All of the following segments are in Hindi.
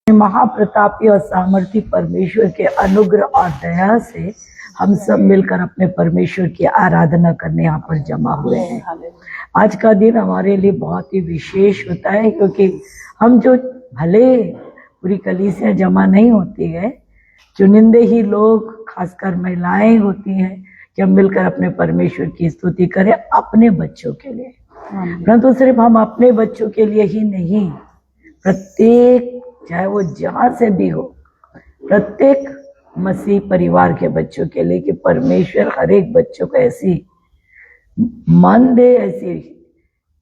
महाप्रतापी और सामर्थी परमेश्वर के अनुग्रह और दया से हम सब मिलकर अपने परमेश्वर की आराधना करने यहाँ पर जमा हुए हैं। आज का दिन हमारे लिए बहुत ही विशेष होता है, क्योंकि हम जो भले पूरी कलीसिया जमा नहीं होती है, चुनिंदे ही लोग खासकर महिलाएं होती हैं कि हम मिलकर अपने परमेश्वर की स्तुति करें अपने बच्चों के लिए। परंतु सिर्फ हम अपने बच्चों के लिए ही नहीं, प्रत्येक चाहे वो जहां से भी हो, प्रत्येक मसीह परिवार के बच्चों के लिए कि परमेश्वर हर एक बच्चों को ऐसी मान दे, ऐसी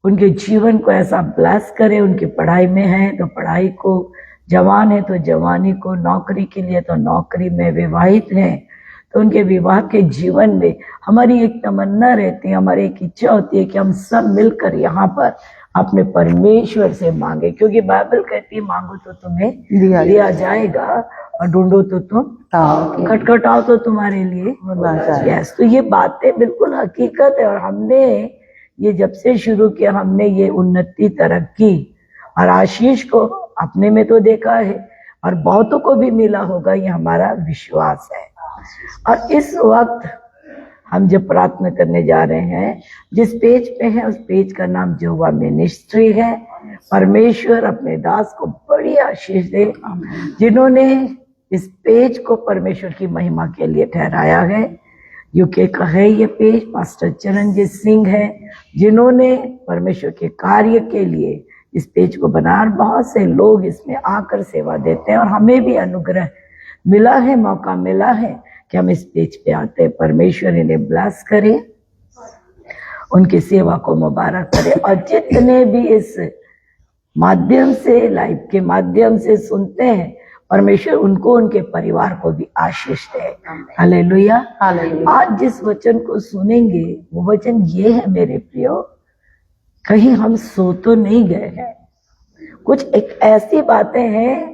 उनके जीवन को ऐसा ब्लेस करे। उनकी पढ़ाई में है तो पढ़ाई को, जवान है तो जवानी को, नौकरी के लिए तो नौकरी में, विवाहित है तो उनके विवाह के जीवन में। हमारी एक तमन्ना रहती है, हमारी एक इच्छा होती है कि हम सब मिलकर यहाँ पर अपने परमेश्वर से मांगे, क्योंकि बाइबल कहती है मांगो तो तुम्हें दिया जाएगा और ढूंढो तो तुम खटखटाओ तो तुम्हारे लिए यस। तो ये बातें बिल्कुल हकीकत है, और हमने ये जब से शुरू किया, हमने ये उन्नति, तरक्की और आशीष को अपने में तो देखा है और बहुतों को भी मिला होगा, ये हमारा विश्वास है। और इस वक्त हम जब प्रार्थना करने जा रहे हैं, जिस पेज पे है उस पेज का नाम जोवा मिनिस्ट्री है। परमेश्वर अपने दास को बड़ी आशीष दे, जिन्होंने इस पेज को परमेश्वर की महिमा के लिए ठहराया है। यूके का है ये पेज, पास्टर चरणजीत सिंह है जिन्होंने परमेश्वर के कार्य के लिए इस पेज को बनाया। बहुत से लोग इसमें आकर सेवा देते हैं और हमें भी अनुग्रह मिला है, मौका मिला है कि हम इस पेज पे आते हैं। परमेश्वर इन्हें ब्लेस करे, उनकी सेवा को मुबारक करे, और जितने भी इस माध्यम से, लाइव के माध्यम से सुनते हैं, परमेश्वर उनको, उनके परिवार को भी आशीष दे। हालेलुया। आज जिस वचन को सुनेंगे वो वचन ये है मेरे प्रियो, कहीं हम सो तो नहीं गए हैं। कुछ एक ऐसी बातें हैं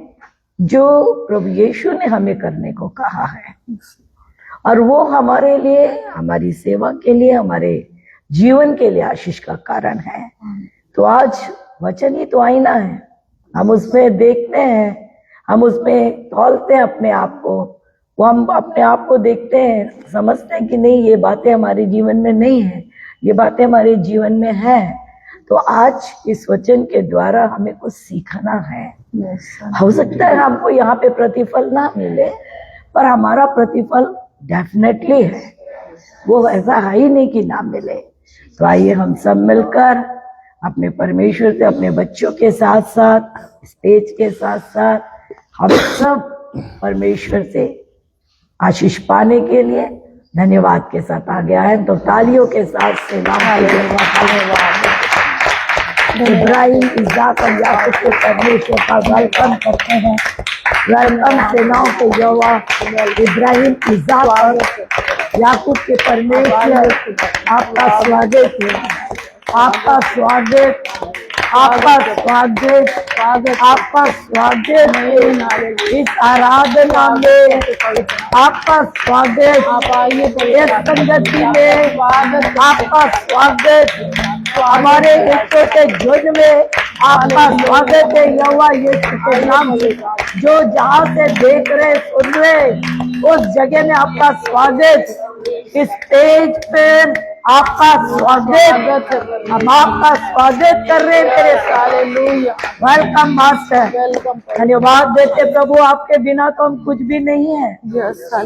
जो प्रभु यीशु ने हमें करने को कहा है, और वो हमारे लिए, हमारी सेवा के लिए, हमारे जीवन के लिए आशीष का कारण है। तो आज वचन ही तो आईना है, हम उसमें देखते हैं, हम उसमें तौलते हैं अपने आप को, वो हम अपने आप को देखते हैं, समझते हैं कि नहीं ये बातें हमारे जीवन में नहीं है, ये बातें हमारे जीवन में है। तो आज इस वचन के द्वारा हमें कुछ सीखना है। हो सकता है हमको यहाँ पे प्रतिफल ना मिले, पर हमारा प्रतिफल डेफिनेटली है, वो ऐसा है ही नहीं कि ना मिले। तो आइए हम सब मिलकर अपने परमेश्वर से, अपने बच्चों के साथ साथ, स्टेज के साथ साथ, हम सब परमेश्वर से आशीष पाने के लिए धन्यवाद के साथ आगे आए। तो तालियों के साथ से इब्राहिम, इसाक और याकूब के परमेश्वर का वेलकम करते हैं। वेलकम सेनाओं के यहोवा, इब्राहिम, इसाक और याकूब के परमेश्वर, आपका स्वागत है, आपका स्वागत, आपका स्वागत, आपका स्वागत इस आराधना में, आपका स्वागत इस संगति में, आपका स्वागत हमारे हिस्से के जुज में, आपका स्वागत है यहोवा यीशु के नाम से। जो जहाँ से देख रहे, सुन रहे, उस जगह में आपका स्वागत, इस स्टेज पे आपका स्वागत, हम आपका स्वागत कर रहे हैं तेरे सारे लोग। वेलकम मास्टर, धन्यवाद देते प्रभु, आपके बिना तो हम कुछ भी नहीं है,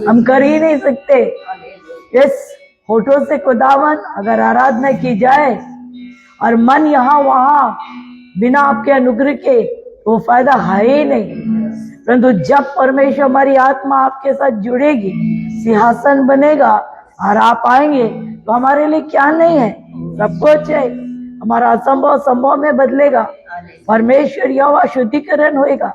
हम कर ही नहीं सकते। इस फोटो से खुदावन अगर आराधना की जाए और मन यहाँ वहाँ बिना आपके अनुग्रह के, वो फायदा है ही नहीं। परंतु जब परमेश्वर, हमारी आत्मा आपके साथ जुड़ेगी, सिंहासन बनेगा और आप आएंगे, तो हमारे लिए क्या नहीं है, सब कुछ है। हमारा असंभव संभव में बदलेगा, परमेश्वर यहोवा शुद्धिकरण होएगा।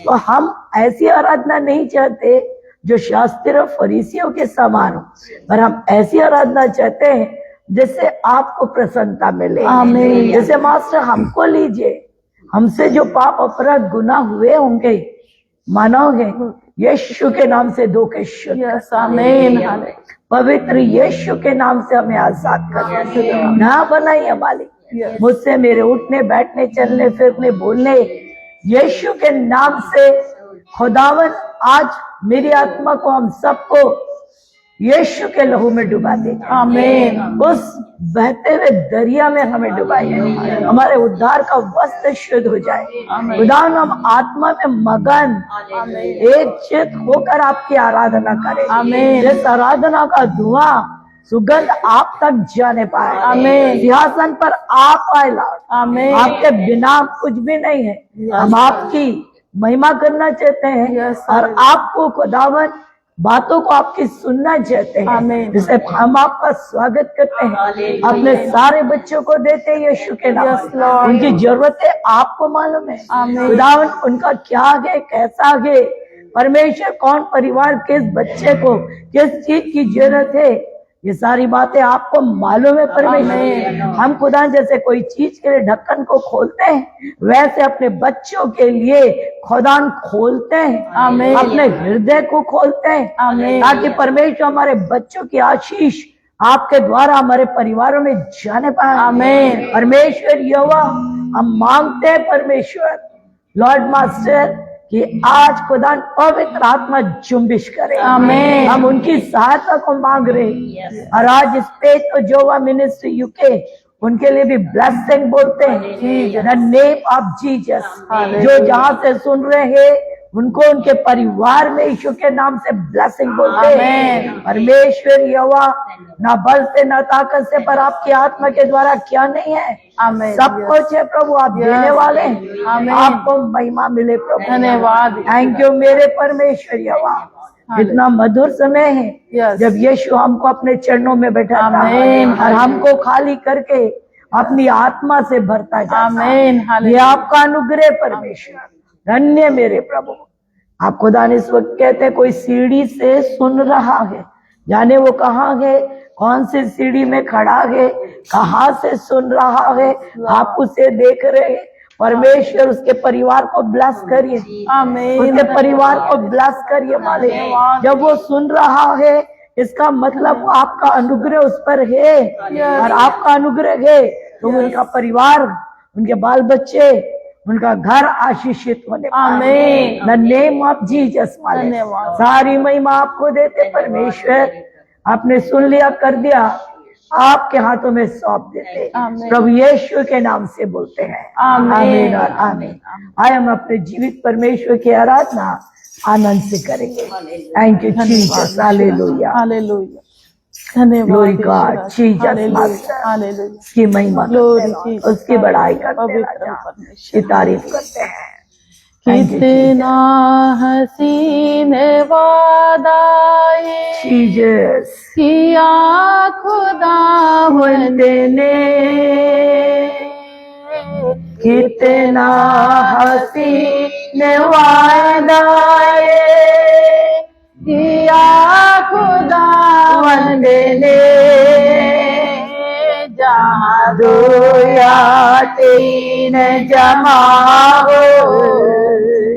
तो हम ऐसी आराधना नहीं चाहते जो शास्त्री और फरीसियों के समान हो, पर हम ऐसी आराधना चाहते हैं जिससे आपको प्रसन्नता मिले। जैसे मास्टर हमको लीजिए, हमसे जो पाप अपराध गुनाह हुए होंगे, मानोगे यीशु के नाम से धो के शुद्ध, पवित्र यीशु के नाम से हमें आजाद कर ना बनाइए मालिक। मुझसे मेरे उठने, बैठने, चलने, फिरने, बोलने, यीशु के नाम से खुदावन आज मेरी आत्मा को हम सबको यीशु के लहू में डुबा दे। आमीन। उस बहते हुए दरिया में हमें डुबाइए, हमारे उद्धार का वस्त्र शुद्ध हो जाए। खुदावन हम आत्मा में मगन एक चित होकर आपकी आराधना करें। आमीन। जिस आराधना का धुआं सुगंध आप तक जाने पाए। आमीन। सिंहासन पर आप आए लॉर्ड। आमीन। आपके बिना कुछ भी नहीं है। हम आपकी महिमा करना चाहते हैं और आपको खुदावन बातों को आपकी सुनना चाहते हैं। जिसे हम आपका स्वागत करते हैं, अपने सारे बच्चों को देते हैं यीशु के नाम। उनकी जरूरतें आपको मालूम है खुदावन, उनका क्या आगे कैसा आगे परमेश्वर कौन परिवार किस बच्चे को किस चीज की जरूरत है, ये सारी बातें आपको मालूम है परमेश्वर। हम खुदा जैसे कोई चीज के लिए ढक्कन को खोलते हैं, वैसे अपने बच्चों के लिए खुदान खोलते हैं, अपने हृदय को खोलते हैं, ताकि परमेश्वर हमारे बच्चों की आशीष आपके द्वारा हमारे परिवारों में जाने पाए। आमीन। परमेश्वर यहोवा हम मांगते हैं परमेश्वर लॉर्ड मास्टर कि आज खुदा पवित्र आत्मा जुम्बिश करे। आमीन। हम उनकी सहायता को मांग रहे हैं और आज इस पेज तो जोवा मिनिस्ट्री यूके उनके लिए भी ब्लेसिंग बोलते हैं। द नेम ऑफ जीसस, जो जहां से सुन रहे हैं उनको उनके परिवार में यीशु के नाम से ब्लेसिंग बोलते हैं। परमेश्वर यहोवा ना बल से ना ताकत से पर आपकी आत्मा के द्वारा क्या नहीं है, सब कुछ है प्रभु, आप देने वाले हैं। आपको महिमा मिले प्रभु, धन्यवाद। थैंक यू मेरे परमेश्वर यहोवा। इतना मधुर समय है जब यीशु हमको अपने चरणों में बैठाता है और हमको खाली करके अपनी आत्मा से भरता जाता है। ये आपका अनुग्रह परमेश्वर, धन्य मेरे प्रभु। आप खुदा ने इस वक्त कहते हैं कोई सीढ़ी से सुन रहा है, जाने वो कहाँ है, कौन सी सीढ़ी में खड़ा है, कहाँ से सुन रहा है, आप उसे देख रहे हैं। परमेश्वर उसके परिवार को ब्लेस करिए, आमीन। उसके परिवार को ब्लेस करिए मालिक। जब वो सुन रहा है इसका मतलब आपका अनुग्रह उस पर है और आपका अनुग्रह है तो उनका परिवार, उनके बाल बच्चे, उनका घर आशीषित होने आमीन। The name of Jesus. सारी महिमा आपको देते परमेश्वर, आपने सुन लिया कर दिया, आपके हाथों में सौंप देते प्रभु यीशु के नाम से बोलते हैं आमीन और आमीन। आए हम अपने जीवित परमेश्वर की आराधना आनंद से करेंगे। Thank you Jesus, hallelujah hallelujah, glory God Jesus, उसकी महिमा उसकी बड़ाई करते हैं, उसकी तारीफ करते हैं। कितना हसीन वादा जीसस किया खुदावंद ने, कितना हसीन वादा किया खुदावंद ने, जहाँ दो या तीन जमा हो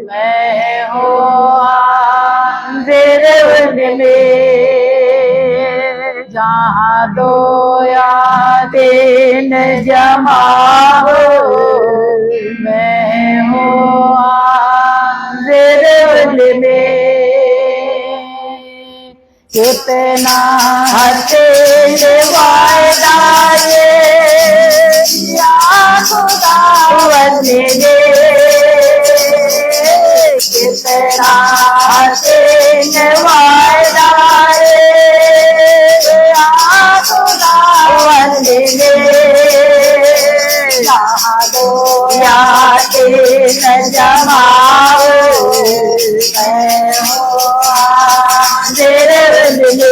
मैं हो हाज़िर उनमें, जहाँ दो या तीन जमा हो मैं हो हाज़िर उनमें। कितना हसीन वादा या खुदावंद ने, कितना हसीन वादा या खुदावंद ने, जहाँ दो या तीन जमा हो मैं हो हाज़िर उनमें,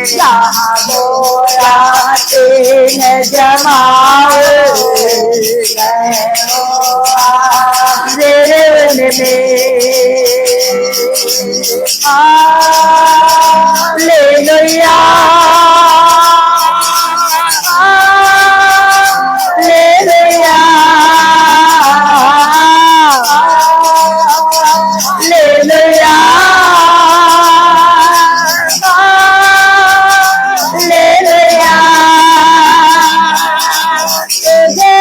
जहाँ दो या तीन जमा हो मैं हो हाज़िर उनमें। हालेलुया हालेलुया हालेलुया हालेलुया, तुझे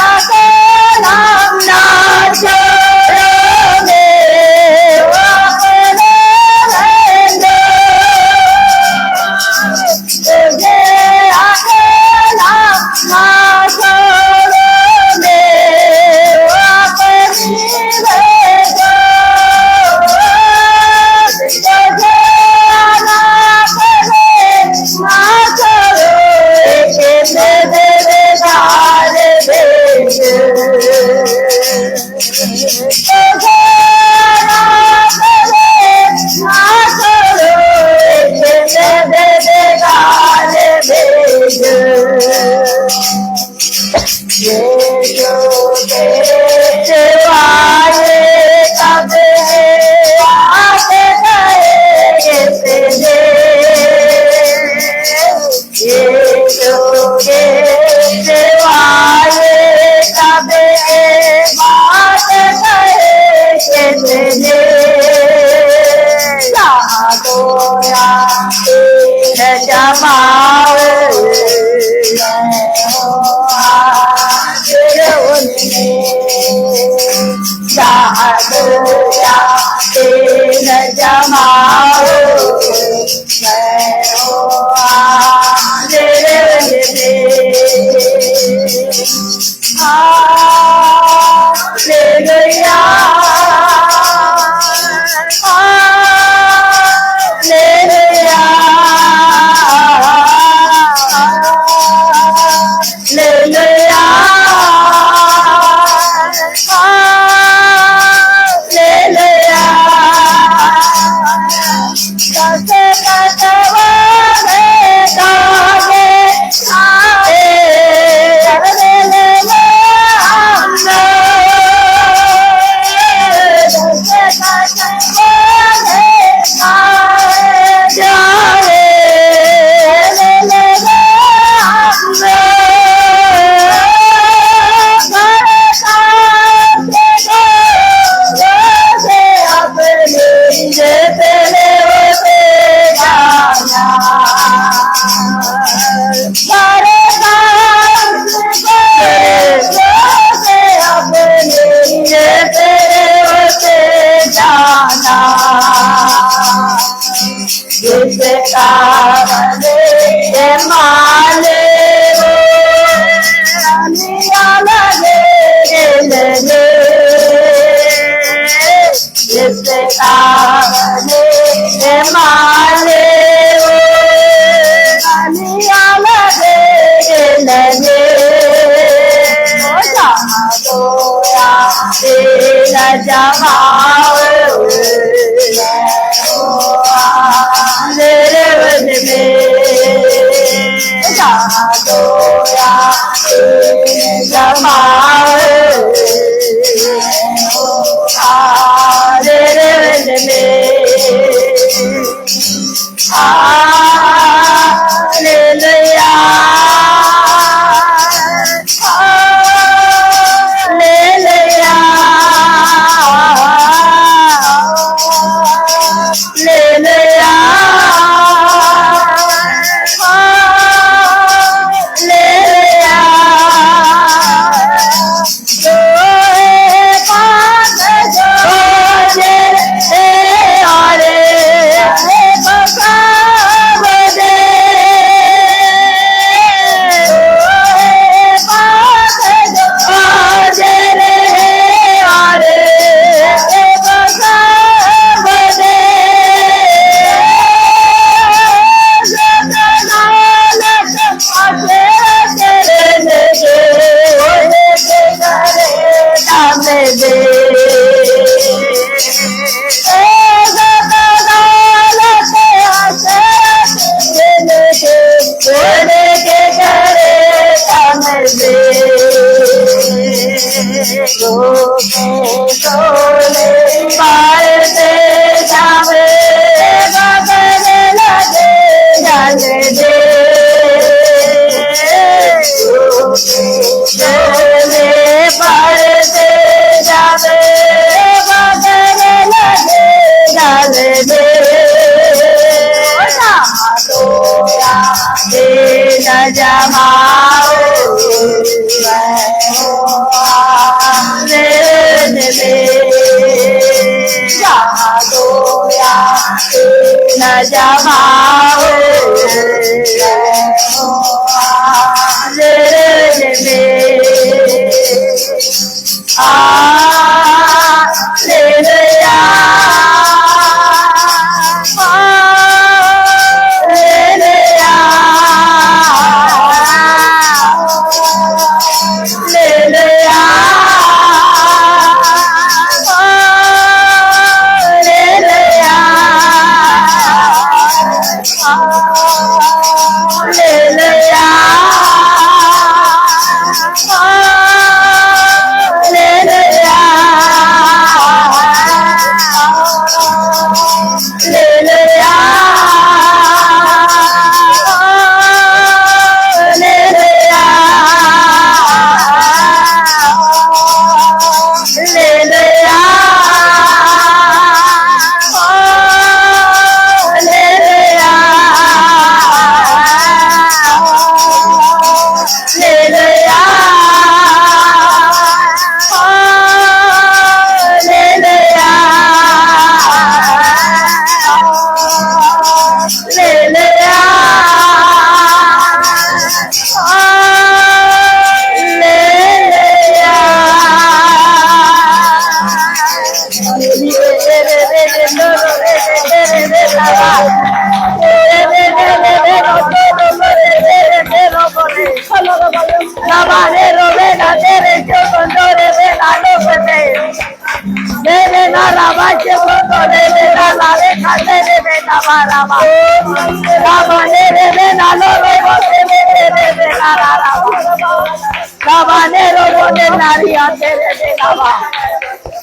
अकेला ना छोड़ोगे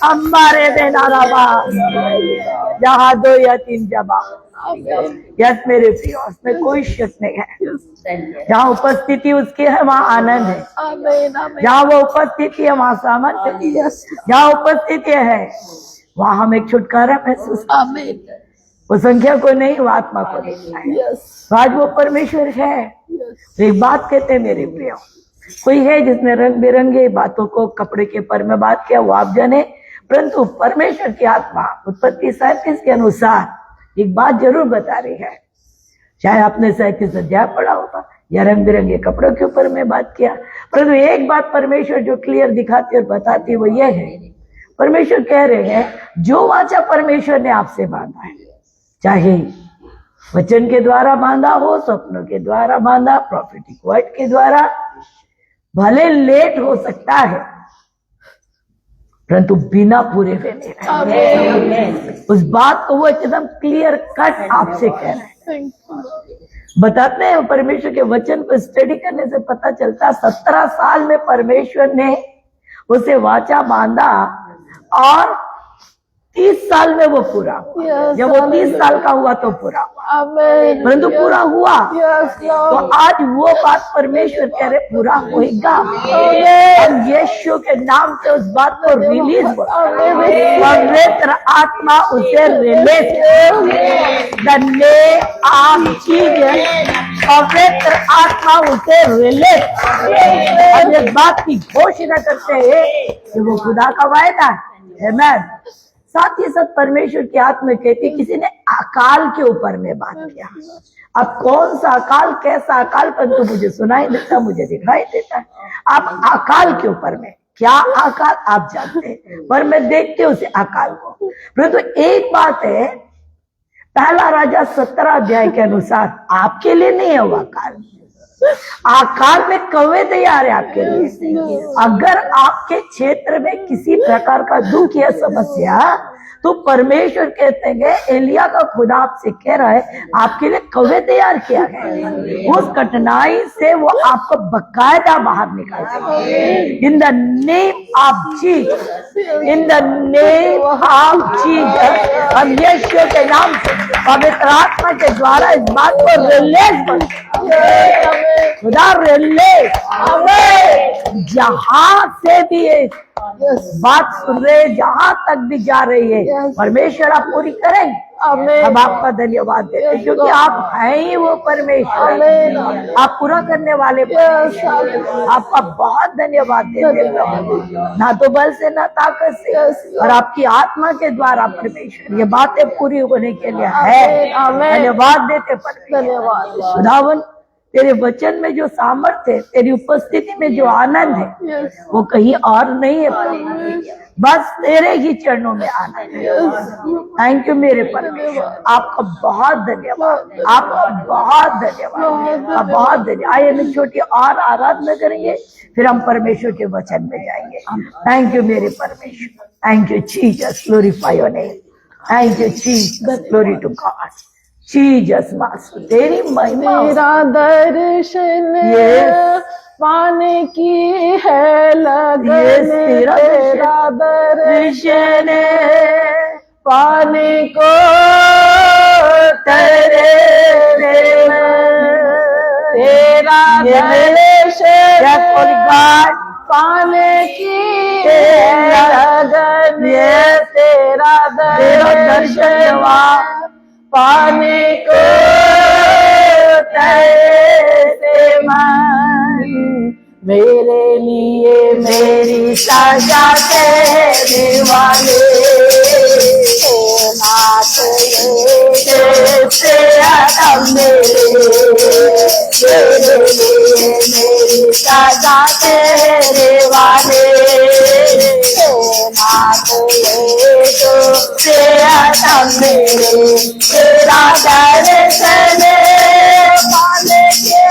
अम्बारे दे नाराबा जहाँ दो या तीन जमा। यस मेरे प्रियो, उसमें कोई शक नहीं है। जहाँ उपस्थिति उसकी है वहाँ आनंद है। जहाँ वो उपस्थिति है वहाँ सामर्थ्य है। जहाँ उपस्थिति है वहाँ हम एक छुटकारा महसूस। वो संख्या को नहीं, वो आत्मा को देखना है। तो आज वो परमेश्वर है। तो एक बात कहते हैं मेरे प्रियो, कोई है जिसने रंग बिरंगे बातों को कपड़े के पर में बात किया, वो आप जाने, परंतु परमेश्वर की आत्मा उत्पत्ति 37 के अनुसार एक बात जरूर बता रही है। चाहे आपने 37 अध्याय पढ़ा होगा या रंग बिरंगे कपड़ों के ऊपर में बात किया, परंतु एक बात परमेश्वर जो क्लियर दिखाती और बताती वो ये है, परमेश्वर कह रहे हैं जो वाचा परमेश्वर ने आपसे बांधा है, चाहे वचन के द्वारा बांधा हो, स्वप्नों के द्वारा बांधा, प्रॉफिटिक वर्ड के द्वारा, भले लेट हो सकता है परंतु बिना पूरे हुए नहीं रहना। उस बात को वो एकदम क्लियर कट आपसे कह रहे हैं। बताते हैं परमेश्वर के वचन को स्टडी करने से पता चलता 17 साल में परमेश्वर ने उसे वाचा बांधा और 30 साल में वो पूरा हुआ। जब वो 30 साल का हुआ तो पूरा हुआ, परंतु पूरा हुआ। तो आज वो बात परमेश्वर कह रहे पूरा होगा। हम यीशु के नाम से उस बात को रिलीज, पवित्र आत्मा उसे रिलीज करने आप चीज, पवित्र आत्मा उसे रिलीज। हम इस बात की घोषणा करते हैं कि वो खुदा का वायदा है। आमीन। साथ ही साथ परमेश्वर की आत्मा कहती, किसी ने अकाल के ऊपर में बात किया। अब कौन सा अकाल, कैसा अकाल, परंतु मुझे सुनाई देता, मुझे दिखाई देता है। आप अकाल के ऊपर में क्या अकाल आप जानते हैं, पर मैं देखती हूँ उसे अकाल को। परंतु एक बात है, पहला राजा 17 अध्याय के अनुसार आपके लिए नहीं है वो अकाल। अकाल में कौवे तैयार है आपके लिए। अगर आपके क्षेत्र में किसी प्रकार का दुख या समस्या, तो परमेश्वर कहते हैं एलिया का खुदा आपसे कह रहा है आपके लिए कौवे तैयार किया है। उस कठिनाई से वो आपको बकायदा बाहर निकालेगा। In the name of Jesus, in the name of Jesus, हम यीशु के नाम से पवित्र आत्मा के द्वारा इस बात को रिलीज खुदा रिलीज। जहां से भी बात सुन रहे, जहां तक भी जा रही है, परमेश्वर आप पूरी करेंगे। हम आपका धन्यवाद देते हैं क्योंकि आप हैं ही वो परमेश्वर, आप पूरा करने वाले परमेश्वर। आपका बहुत धन्यवाद देते हैं, ना तो बल से ना ताकत से, और आपकी आत्मा के द्वारा परमेश्वर ये बातें पूरी होने के लिए है। धन्यवाद देते परमेश्वर। खुदावन तेरे वचन में जो सामर्थ्य है, तेरी उपस्थिति में जो आनंद है, वो कहीं और नहीं है, बस तेरे ही चरणों में आनंद है। थैंक यू मेरे परमेश्वर, आपका बहुत धन्यवाद, आपका बहुत धन्यवाद, आप बहुत धन्यवाद। आइए हम छोटी और आराधना करेंगे, फिर हम परमेश्वर के वचन में जाएंगे। थैंक यू मेरे परमेश्वर, thank you Jesus, glorify your name, thank you Jesus, glory to God, Jesus master, तेरी महिमा। तेरा दर्शन पाने की है लगन, तेरा दर्शन पाने को तेरे तेरा दर्शन पाने की लगन, तेरा दर्शन पाने को तेरे मन, मेरे लिए मेरी सजा तेरे वाले, नाथ ये आदम मेरे लिए मेरी सजा तेरे वाले, नाथ ये आत्म मेरे तेरा दर्शन पाने के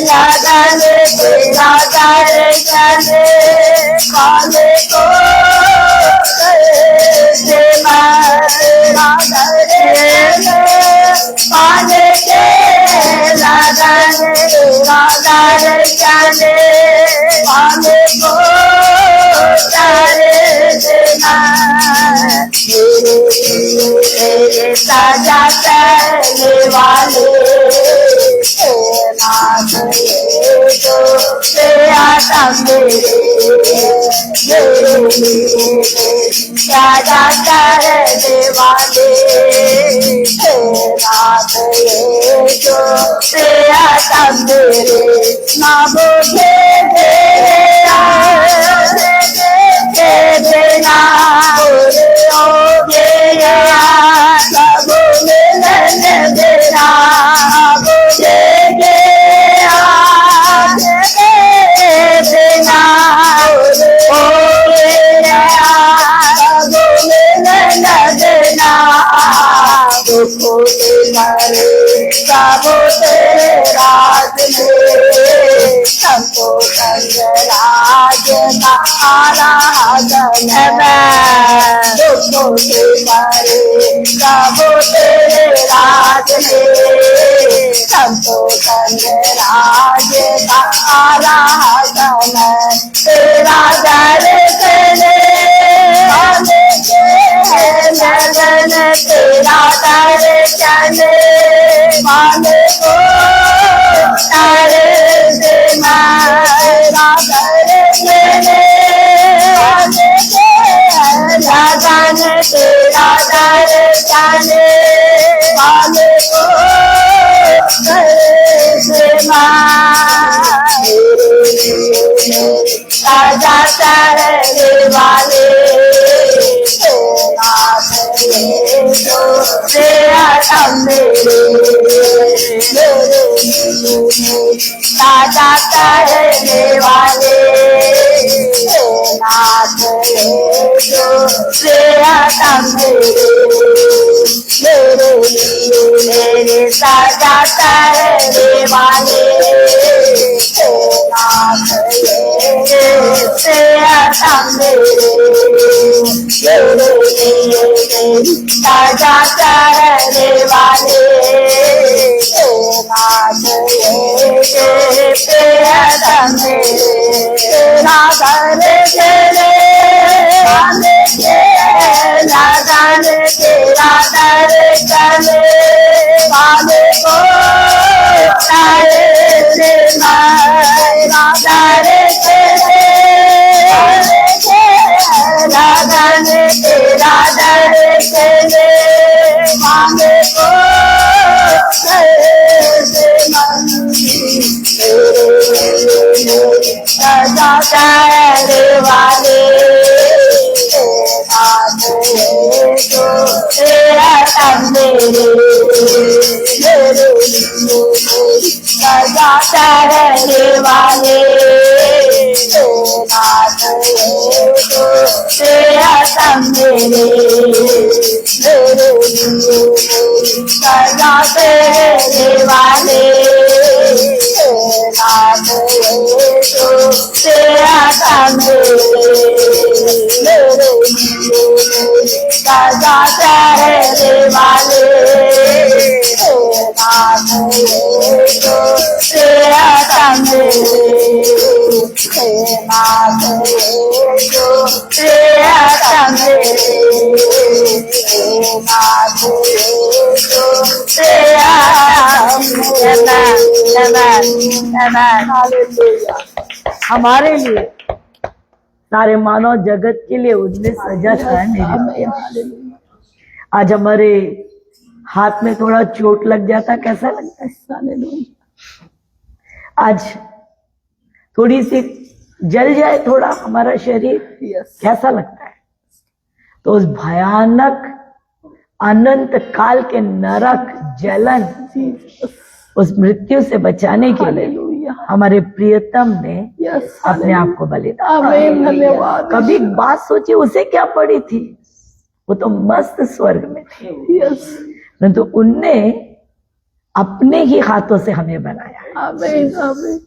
लगन तेरा दर्शन पाने को से मैं तेरा दर्शन पाने के लगन तेरा दर्शन पाने को मेरे सजा करने वाले नाथ तो आता मेरे सजा करने वाले नाथ जो आता मेरे ना बोले देना हो गया सब मिलन देना मुझे गया देना हो गया सब मिलन देना दुखों से मरे सब राज में सबको संगराज का आराधन दुखों से मरे सब तेरे राज में सबको संगराज का आराधन तेरा दर्शन लगन तेरा दर्शन पाने को तारे से मेरा दर्शन लगन तेरा दर्शन पाने को से राजा करने वाले राजा करने वाले नाथ जो मेरे साजा करने वाले नाथ साजा करने वाले नाथ तेरा घर तेरे लगन तेरा दर्शन पाने को तारे से मेरा दर्शन लगन तेरा दर्शन पाने को सजा करने वाले नाथ जो तेरा मेरे सजा करने वाले नाथ जो तेरा मेरे सजा करने वाले नाथ जो तेरा सजा करने वाले नाथ जो तेरा नाथ जो तेरा नाथ जो तेरा हमारे लिए सारे मानव जगत के लिए उसने सजा करने दी। आज हमारे हाथ में थोड़ा चोट लग जाता कैसा लगता है? आज थोड़ी सी जल जाए थोड़ा हमारा शरीर कैसा लगता है? तो उस भयानक अनंत काल के नरक जलन उस मृत्यु से बचाने के लिए हमारे प्रियतम ने अपने आप को बलिदान। धन्यवाद। कभी बात सोची उसे क्या पड़ी थी? वो तो मस्त स्वर्ग में थे, यस परंतु उनने अपने ही हाथों से हमें बनाया, आमीन आमीन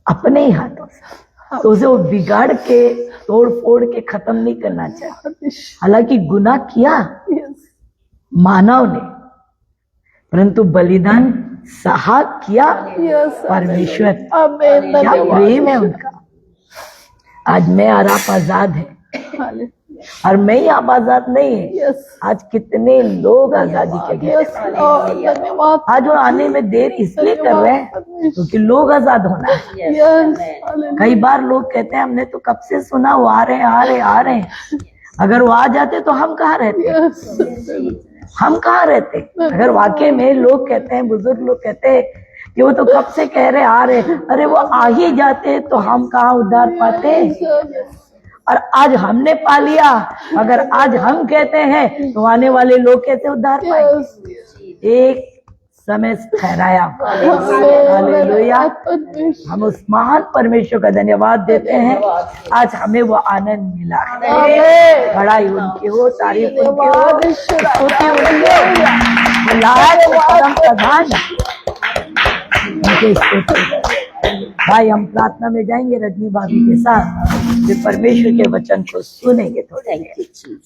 अपने ही हाथों से। तो उसे वो बिगाड़ के तोड़ फोड़ के खत्म नहीं करना चाहिए। हालांकि गुनाह किया यस मानव ने, परंतु बलिदान सहा किया यस परमेश्वर। आमीन क्या धन्यवाद प्रेम है उनका। आज मैं और आप आजाद हैं, हालेलुया और मैं ही आप आजाद नहीं है। यस आज कितने लोग आजादी के घेरे यस में। धन्यवाद आज वो आने में देर इसलिए कर रहे हैं क्योंकि लोग आजाद होना है। यस हालेलुया कई बार लोग कहते हैं हमने तो कब से सुना वो आ रहे हैं आ रहे हैं आ रहे हैं। अगर वो आ जाते तो हम कहाँ रहते, यस हम कहाँ रहते। अगर वाकई में लोग कहते हैं, बुजुर्ग लोग कहते हैं कि वो तो कब से कह रहे आ रहे, अरे वो आ ही जाते तो हम कहाँ उद्धार पाते। और आज हमने पा लिया, अगर आज हम कहते हैं तो आने वाले लोग कहते उद्धार पाएंगे। एक समय ठहराया। हालेलुया। हम उस महान परमेश्वर का धन्यवाद देते हैं, आज हमें वो आनंद मिला है। बड़ाई उनकी हो, तारीफ उनकी हो, स्तुति उनकी हो। लायक परम प्रधान उनके स्तुति। भाई हम प्रार्थना में जाएंगे रजनी भाभी के साथ, फिर परमेश्वर के वचन को सुनेंगे थोड़े।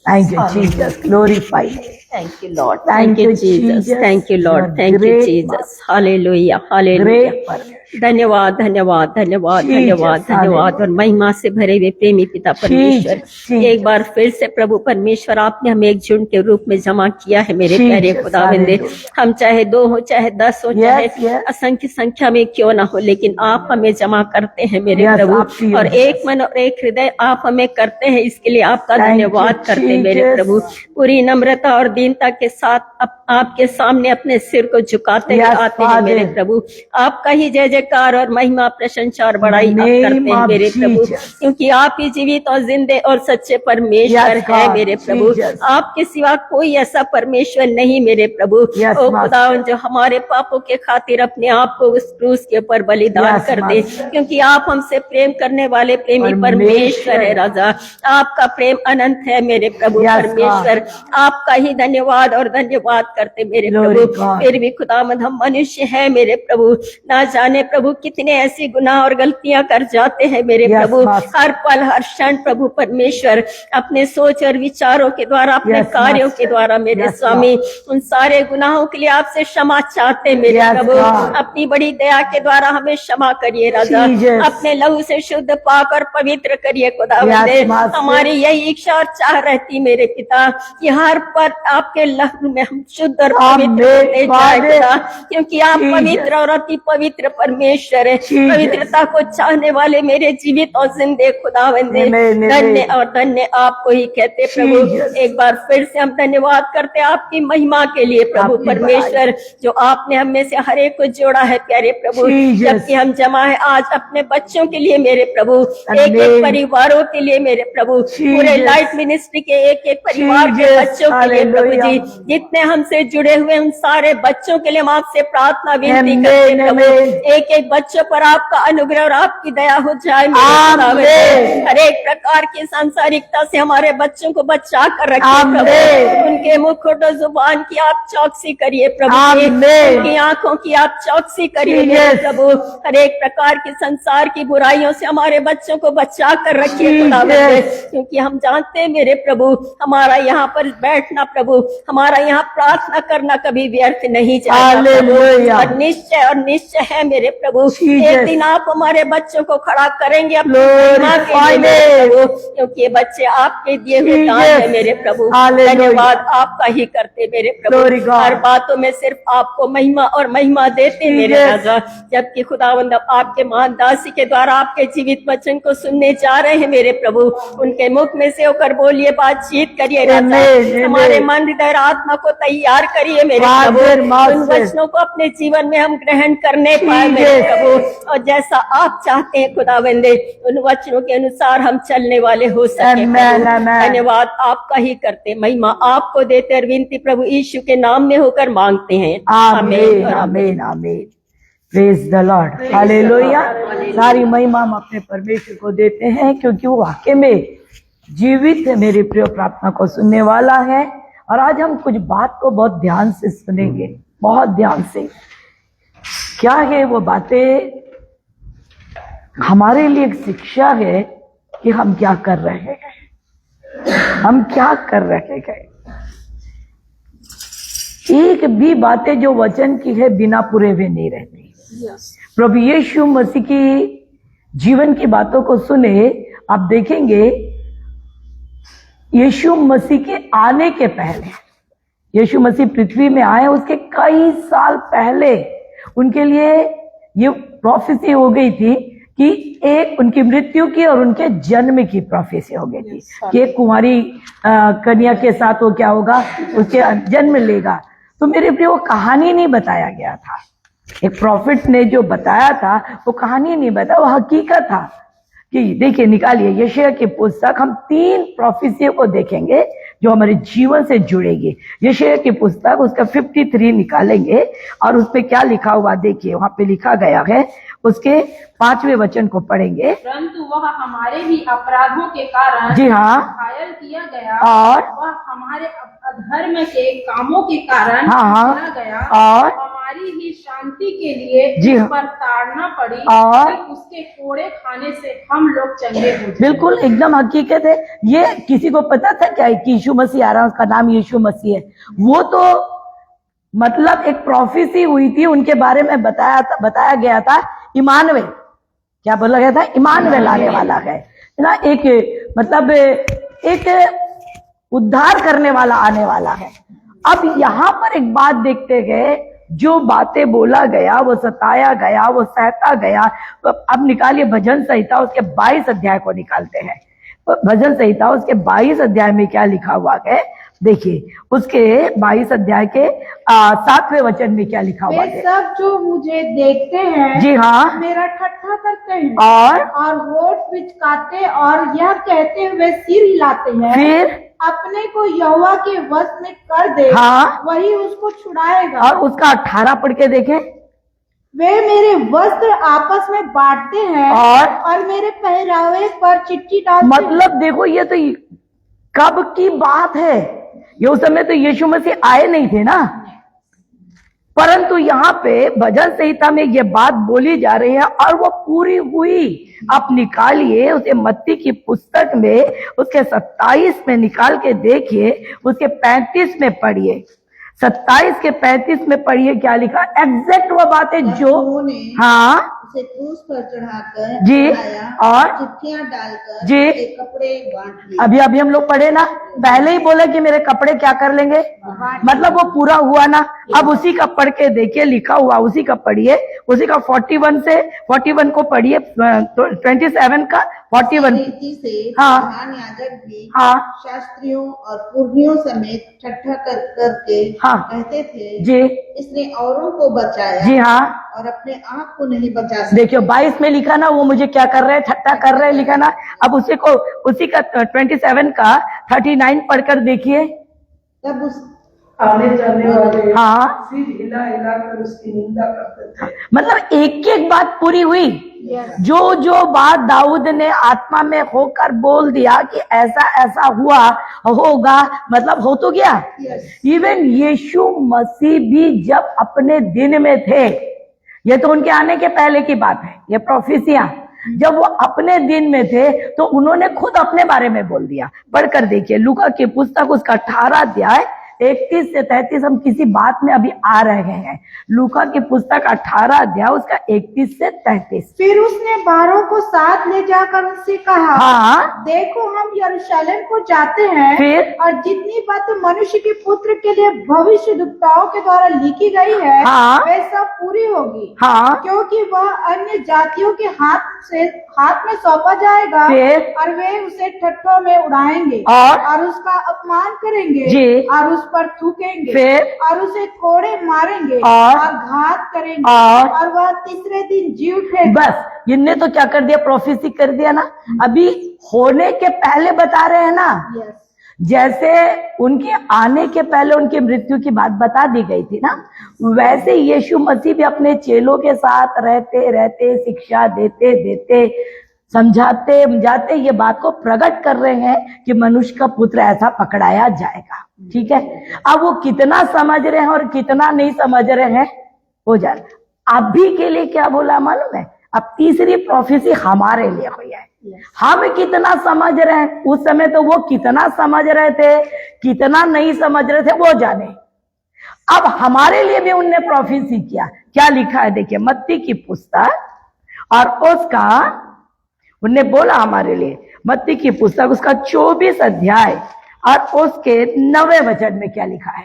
Thank you Jesus, glorify. Thank you, Lord. Thank you, Jesus. Thank you, Lord. Thank you, Jesus. Hallelujah. Hallelujah. Great परमेश्वर। धन्यवाद धन्यवाद धन्यवाद Jesus, धन्यवाद धन्यवाद और महिमा से भरे हुए प्रेमी पिता परमेश्वर, Jesus. एक बार फिर से प्रभु परमेश्वर आपने हमें एक झुंड के रूप में जमा किया है मेरे Jesus, प्यारे खुदावंदे। hallelujah. हम चाहे 2 हो चाहे 10 हो Yes, चाहे yes. असंख्य संख्या में क्यों ना हो, लेकिन आप हमें जमा करते हैं मेरे Yes, प्रभु, आपकी और वजह एक मन और एक हृदय आप हमें करते हैं। इसके लिए आपका Thank you, धन्यवाद करते हैं मेरे Jesus. प्रभु। पूरी नम्रता और दीनता के साथ आपके सामने अपने सिर को झुकाते हुए Yes, आते हैं मेरे Father. प्रभु। आपका ही जय जयकार और महिमा प्रशंसा और बड़ाई आप Name करते हैं of मेरे प्रभु, Jesus. क्योंकि आप ही जीवित और जिंदे और सच्चे परमेश्वर Yes, है God. मेरे प्रभु। Jesus. आपके सिवा कोई ऐसा परमेश्वर नहीं मेरे प्रभु। Yes, ओ Master. खुदावन, जो हमारे पापों के खातिर अपने आप को उस क्रूस के ऊपर बलिदान Yes, कर दे, Master. क्योंकि आप हमसे प्रेम करने वाले प्रेमी परमेश्वर परमेश्वर है राजा। आपका प्रेम अनंत है मेरे प्रभु Yes, परमेश्वर। आपका ही धन्यवाद और धन्यवाद करते मेरे Glory प्रभु। God. फिर भी खुदावंद हम मनुष्य हैं मेरे प्रभु, ना जाने प्रभु कितने ऐसी गुनाह और गलतियां कर जाते हैं मेरे Yes, प्रभु। Master. हर पल हर क्षण प्रभु परमेश्वर अपने सोच और विचारों के द्वारा, अपने Yes, कार्यों Master. के द्वारा मेरे Yes, स्वामी, उन सारे गुनाहों के लिए आपसे क्षमा चाहते मेरे Yes, प्रभु। God. अपनी बड़ी दया के द्वारा हमें क्षमा करिए राजा, Jesus. अपने लहू से शुद्ध पाक और पवित्र करिए खुदावंदे। Yes, Master. हमारी यही इच्छा और चाह रहती मेरे पिता कि हर पर आपके लहू में हम शुद्ध और पवित्र Amen, होते जाए Father. खुदा, क्योंकि आप Jesus. पवित्र और अति पवित्र परमेश्वर है। Jesus. पवित्रता को चाहने वाले मेरे जीवित और जिंदे खुदावंदे, Amen, amen. धन्य और धन्य आपको ही कहते प्रभु। Jesus. एक बार फिर से हम धन्यवाद करते हैं आपकी महिमा के लिए प्रभु आपकी परमेश्वर, जो आपने हम में से हर एक को जोड़ा है प्यारे प्रभु। Jesus. जबकि हम जमा है आज अपने बच्चों के लिए मेरे प्रभु, एक एक Amen. परिवारों के लिए मेरे प्रभु, पूरे Jesus. लाइट मिनिस्ट्री के एक एक परिवार के Jesus. बच्चों के लिए प्रभु जी, Hallelujah. जितने हमसे जुड़े हुए उन सारे बच्चों के लिए हम आपसे प्रार्थना विनती Amen, करते हैं प्रभु। amen. एक एक बच्चों पर आपका अनुग्रह और आपकी दया हो जाए मेरे Amen. खुदावंद। हर एक प्रकार की सांसारिकता से हमारे बच्चों को बचा कर रखिए Amen. प्रभु। उनके मुख और जुबान की आप चौकसी करिए प्रभु जी। Amen. उनकी आंखों की आप चौकसी करिए Yes. मेरे प्रभु। हर एक प्रकार की संसार की बुराइयों से हमारे बच्चों को बचा कर रखिए Yes. खुदावंद, क्योंकि हम जानते हैं मेरे प्रभु, हमारा यहाँ पर बैठना प्रभु, हमारा यहाँ प्रार्थना करना कभी व्यर्थ नहीं जाएगा प्रभु। Hallelujah. और निश्चय है मेरे प्रभु, Jesus. एक दिन आप हमारे बच्चों को खड़ा करेंगे अपनी Glorify महिमा के लिए मेरे me. प्रभु, क्योंकि ये बच्चे आपके दिए हुए दान Jesus. है मेरे प्रभु। Hallelujah. धन्यवाद आपका ही करते मेरे प्रभु। Glory God. हर बातों में सिर्फ आपको महिमा और महिमा देते मेरे Jesus. राजा। जबकि खुदावंद आपके महान दासी के द्वारा आपके जीवित वचन को सुनने जा रहे हैं मेरे प्रभु, उनके मुख में से होकर बोलिए, बातचीत करिए राजा। Amen, amen. हमारे मन हृदय और आत्मा को तैयार करिए मेरे Father, प्रभु। Master. उन वचनों को अपने जीवन में हम ग्रहण करने पाए Jesus. मेरे प्रभु, और जैसा आप चाहते हैं खुदावंदे, उन वचनों के अनुसार हम चलने वाले हो सके Amen, प्रभु। amen. धन्यवाद आपका ही करते, महिमा आपको देते और विनती प्रभु यीशु के नाम में होकर मांगते हैं। आमीन और आमीन आमीन। Praise the Lord, hallelujah. सारी महिमा हम अपने परमेश्वर को देते हैं, क्योंकि वो वाकई में जीवित है, मेरी प्रिय प्रार्थना को सुनने वाला है। और आज हम कुछ बात को बहुत ध्यान से सुनेंगे, बहुत ध्यान से। क्या है वो बातें? हमारे लिए एक शिक्षा है कि हम क्या कर रहे हैं, हम क्या कर रहे हैं। एक भी बातें जो वचन की है बिना पूरे हुए नहीं रहती। प्रभु यीशु मसीह की जीवन की बातों को सुने, आप देखेंगे यीशु मसीह के आने के पहले, यीशु मसीह पृथ्वी में आए उसके कई साल पहले उनके लिए ये प्रोफेसी हो गई थी कि एक उनकी मृत्यु की और उनके जन्म की प्रोफेसी हो गई थी कि एक कुंवारी कन्या के साथ वो क्या होगा, उसके जन्म लेगा। तो मेरे प्रिय वो कहानी नहीं बताया गया था, एक प्रॉफिट ने जो बताया था वो कहानी नहीं बताया, वो हकीकत था। कि देखिए, निकालिए यशायाह की पुस्तक, हम 3 प्रोफेसियों को देखेंगे जो हमारे जीवन से जुड़ेगी। यशायाह की पुस्तक उसका 53 निकालेंगे और उसपे क्या लिखा हुआ देखिए, वहां पे लिखा गया है, उसके 5वें वचन को पढ़ेंगे। परंतु वह हमारे ही अपराधों के कारण जी हाँ, घायल किया गया और वह हमारे अधर्म के कामों के कारण हाँ, मारा गया और हमारी ही शांति के लिए जी उस हाँ, पर ताड़ना पड़ी और कि उसके कोड़े खाने से हम लोग चंगे हो जाएं। बिल्कुल एकदम हकीकत है। ये किसी को पता था क्या कि यीशु मसीह आ रहा है, उसका नाम यीशु मसीह है? वो तो मतलब एक प्रोफेसी हुई थी, उनके बारे में बताया गया था इमानुएल। क्या बोला गया था? इमानुएल आने वाला है ना, एक मतलब एक उद्धार करने वाला आने वाला है। अब यहाँ पर एक बात देखते गए, जो बातें बोला गया, वो सताया गया, वो सहता गया। अब निकालिए भजन संहिता उसके 22 अध्याय को निकालते हैं। भजन संहिता उसके 22 अध्याय में क्या लिखा हुआ है देखिए, उसके 22 अध्याय के 7वें वचन में क्या लिखा हुआ वे है? सब जो मुझे देखते हैं जी हाँ, मेरा ठट्ठा करते हैं और होठ पिचकाते और यह कहते हुए सिर हिलाते हैं, फिर अपने को यहोवा के वश में कर दे, हाँ, वही उसको छुड़ाएगा। और उसका 18 पढ़ के देखें। वे मेरे वस्त्र आपस में बांटते हैं और मेरे पहरावे पर चिट्ठी डालते हैं। मतलब देखो, ये तो कब की बात है? ये उस समय तो यीशु मसीह आए नहीं थे ना, परंतु यहाँ पे भजन संहिता में ये बात बोली जा रही है और वो पूरी हुई। आप निकालिए उसे मत्ती की पुस्तक में उसके 27 में निकाल के देखिए, उसके 35 में पढ़िए, 27 के 35 में पढ़िए क्या लिखा, एग्जैक्ट वो बातें जो हाँ उसे क्रूस पर चढ़ाकर जी, और चिट्ठियां डालकर जी, उसके कपड़े बांट लिए। अभी हम लोग पढ़े ना, पहले ही बोले कि मेरे कपड़े क्या कर लेंगे, मतलब वो पूरा हुआ ना। अब उसी का पढ़ के देखिए, लिखा हुआ उसी का पढ़िए, उसी का 41 को पढ़िए, 27 का 41 रीति से हाँ, प्रधान याजक भी हाँ, शास्त्रियों और पुरनियों समेत ठट्ठा करके हाँ, कहते थे जी, इसने औरों को बचाया जी हाँ, और अपने आप को नहीं बचा सकता। देखियो 22 में लिखा ना, वो मुझे क्या कर रहे हैं, ठट्टा कर रहे हैं लिखा ना। अब उसी का 27 का 39 पढ़कर देखिए। तब उस आने जाने वाले हाँ, सिर हिला हिला कर उसकी निंदा करते थे। मतलब एक एक बात पूरी हुई। जो जो बात दाऊद ने आत्मा में होकर बोल दिया कि ऐसा ऐसा हुआ होगा, मतलब हो तो गया। इवन यीशु मसीह भी जब अपने दिन में थे, ये तो उनके आने के पहले की बात है, ये प्रोफेसियां, जब वो अपने दिन में थे तो उन्होंने खुद अपने बारे में बोल दिया। पढ़कर देखिए लूका की पुस्तक उसका 18 अध्याय 31 से 33, हम किसी बात में अभी आ रहे हैं। लूका की पुस्तक 18 अध्याय उसका 31 से 33। फिर उसने 12 को साथ ले जाकर उनसे कहा, हाँ, देखो हम यरूशलेम को जाते हैं, फिर और जितनी बातें मनुष्य के पुत्र के लिए भविष्यद्वक्ताओं के द्वारा लिखी गई है, हाँ, वे सब पूरी होगी। हाँ, क्योंकि वह अन्य जातियों के हाथ में सौंपा जाएगा, फिर और वे उसे ठट्ठों में उड़ाएंगे और उसका अपमान करेंगे जी, और उस पर थूकेंगे, फिर और उसे कोड़े मारेंगे और घात करेंगे, और वह तीसरे दिन जी उठेगा। बस इनने तो क्या कर दिया, प्रोफेसी कर दिया ना। अभी होने के पहले बता रहे हैं ना, जैसे उनके आने के पहले उनकी मृत्यु की बात बता दी गई थी ना, वैसे यीशु मसीह भी अपने चेलों के साथ रहते रहते, शिक्षा देते देते समझाते ये बात को प्रकट कर रहे हैं कि मनुष्य का पुत्र ऐसा पकड़ाया जाएगा। ठीक है, अब वो कितना समझ रहे हैं और कितना नहीं समझ रहे हैं हो जाए। अभी के लिए क्या बोला मालूम है? अब तीसरी प्रोफेसी हमारे लिए हुई है। हम कितना समझ रहे हैं, उस समय तो वो कितना समझ रहे थे, कितना नहीं समझ रहे थे वो जाने। अब हमारे लिए भी उनने प्रोफेसी किया। क्या लिखा है देखिए, मत्ती की पुस्तक और उसका उनने बोला हमारे लिए, मत्ती की पुस्तक उसका 24 अध्याय और उसके 9वें वचन में क्या लिखा है?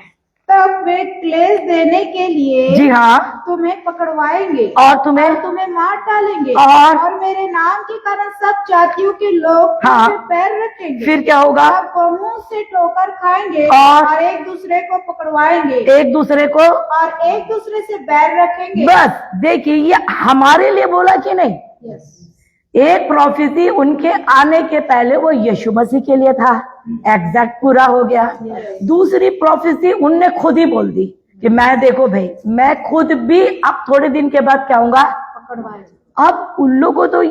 तब वे क्लेश देने के लिए जी हाँ, तुम्हें पकड़वाएंगे और तुम्हें मार डालेंगे और मेरे नाम के कारण सब जातियों के लोग हाँ, तुम पे पैर रखेंगे। फिर क्या होगा? और मुंह से ठोकर खाएंगे और एक दूसरे को पकड़वाएंगे एक दूसरे को और एक दूसरे से बैर रखेंगे। बस देखिए, ये हमारे लिए बोला कि नहीं? एक प्रोफेसी उनके आने के पहले वो यीशु मसीह के लिए था, एग्जैक्ट पूरा हो गया। दूसरी प्रोफेसी उनने खुद ही बोल दी कि मैं देखो भाई, मैं खुद भी अब थोड़े दिन के बाद क्या होऊंगा? अब उन लोगों तो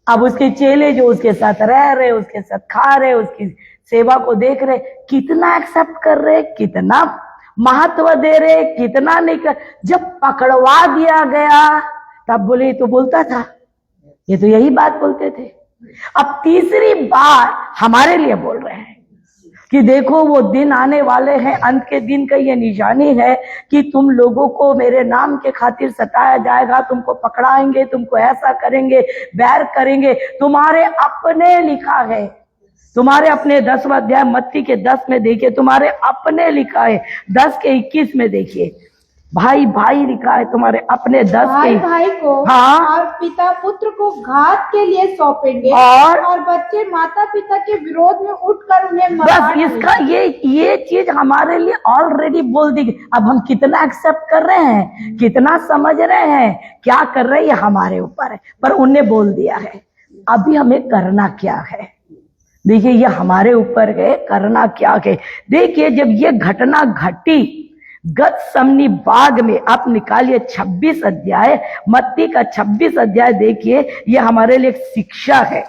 अब उसके चेले जो उसके साथ रह रहे, उसके साथ खा रहे, उसकी सेवा को देख रहे, कितना एक्सेप्ट कर रहे, कितना महत्व दे रहे, कितना नहीं कर। जब पकड़वा दिया गया तब बोले ये तो बोलता था, ये तो यही बात बोलते थे। अब तीसरी बार हमारे लिए बोल रहे हैं कि देखो वो दिन आने वाले हैं, अंत के दिन का ये निशानी है कि तुम लोगों को मेरे नाम के खातिर सताया जाएगा, तुमको पकड़ाएंगे, तुमको ऐसा करेंगे, बैर करेंगे। तुम्हारे अपने लिखा है, तुम्हारे अपने 10वां अध्याय मत्ती के 10 में देखिए, तुम्हारे अपने लिखा है 10 के 21 में देखिए, भाई भाई लिखा है तुम्हारे अपने 10 भाई के भाई को हाँ, और पिता पुत्र को घात के लिए सौंपेंगे और बच्चे माता पिता के विरोध में उठकर उन्हें बस मार इसका ये चीज हमारे लिए ऑलरेडी बोल दी गई। अब हम कितना एक्सेप्ट कर रहे हैं, कितना समझ रहे हैं, क्या कर रहे हैं, ये हमारे ऊपर है, पर उनने बोल दिया है। अभी हमें करना क्या है? देखिए, ये हमारे ऊपर है, करना क्या है। देखिए, जब ये घटना घटी गतसमनी बाग में, आप निकालिए 26 अध्याय, मत्ती का 26 अध्याय देखिए, ये हमारे लिए एक शिक्षा है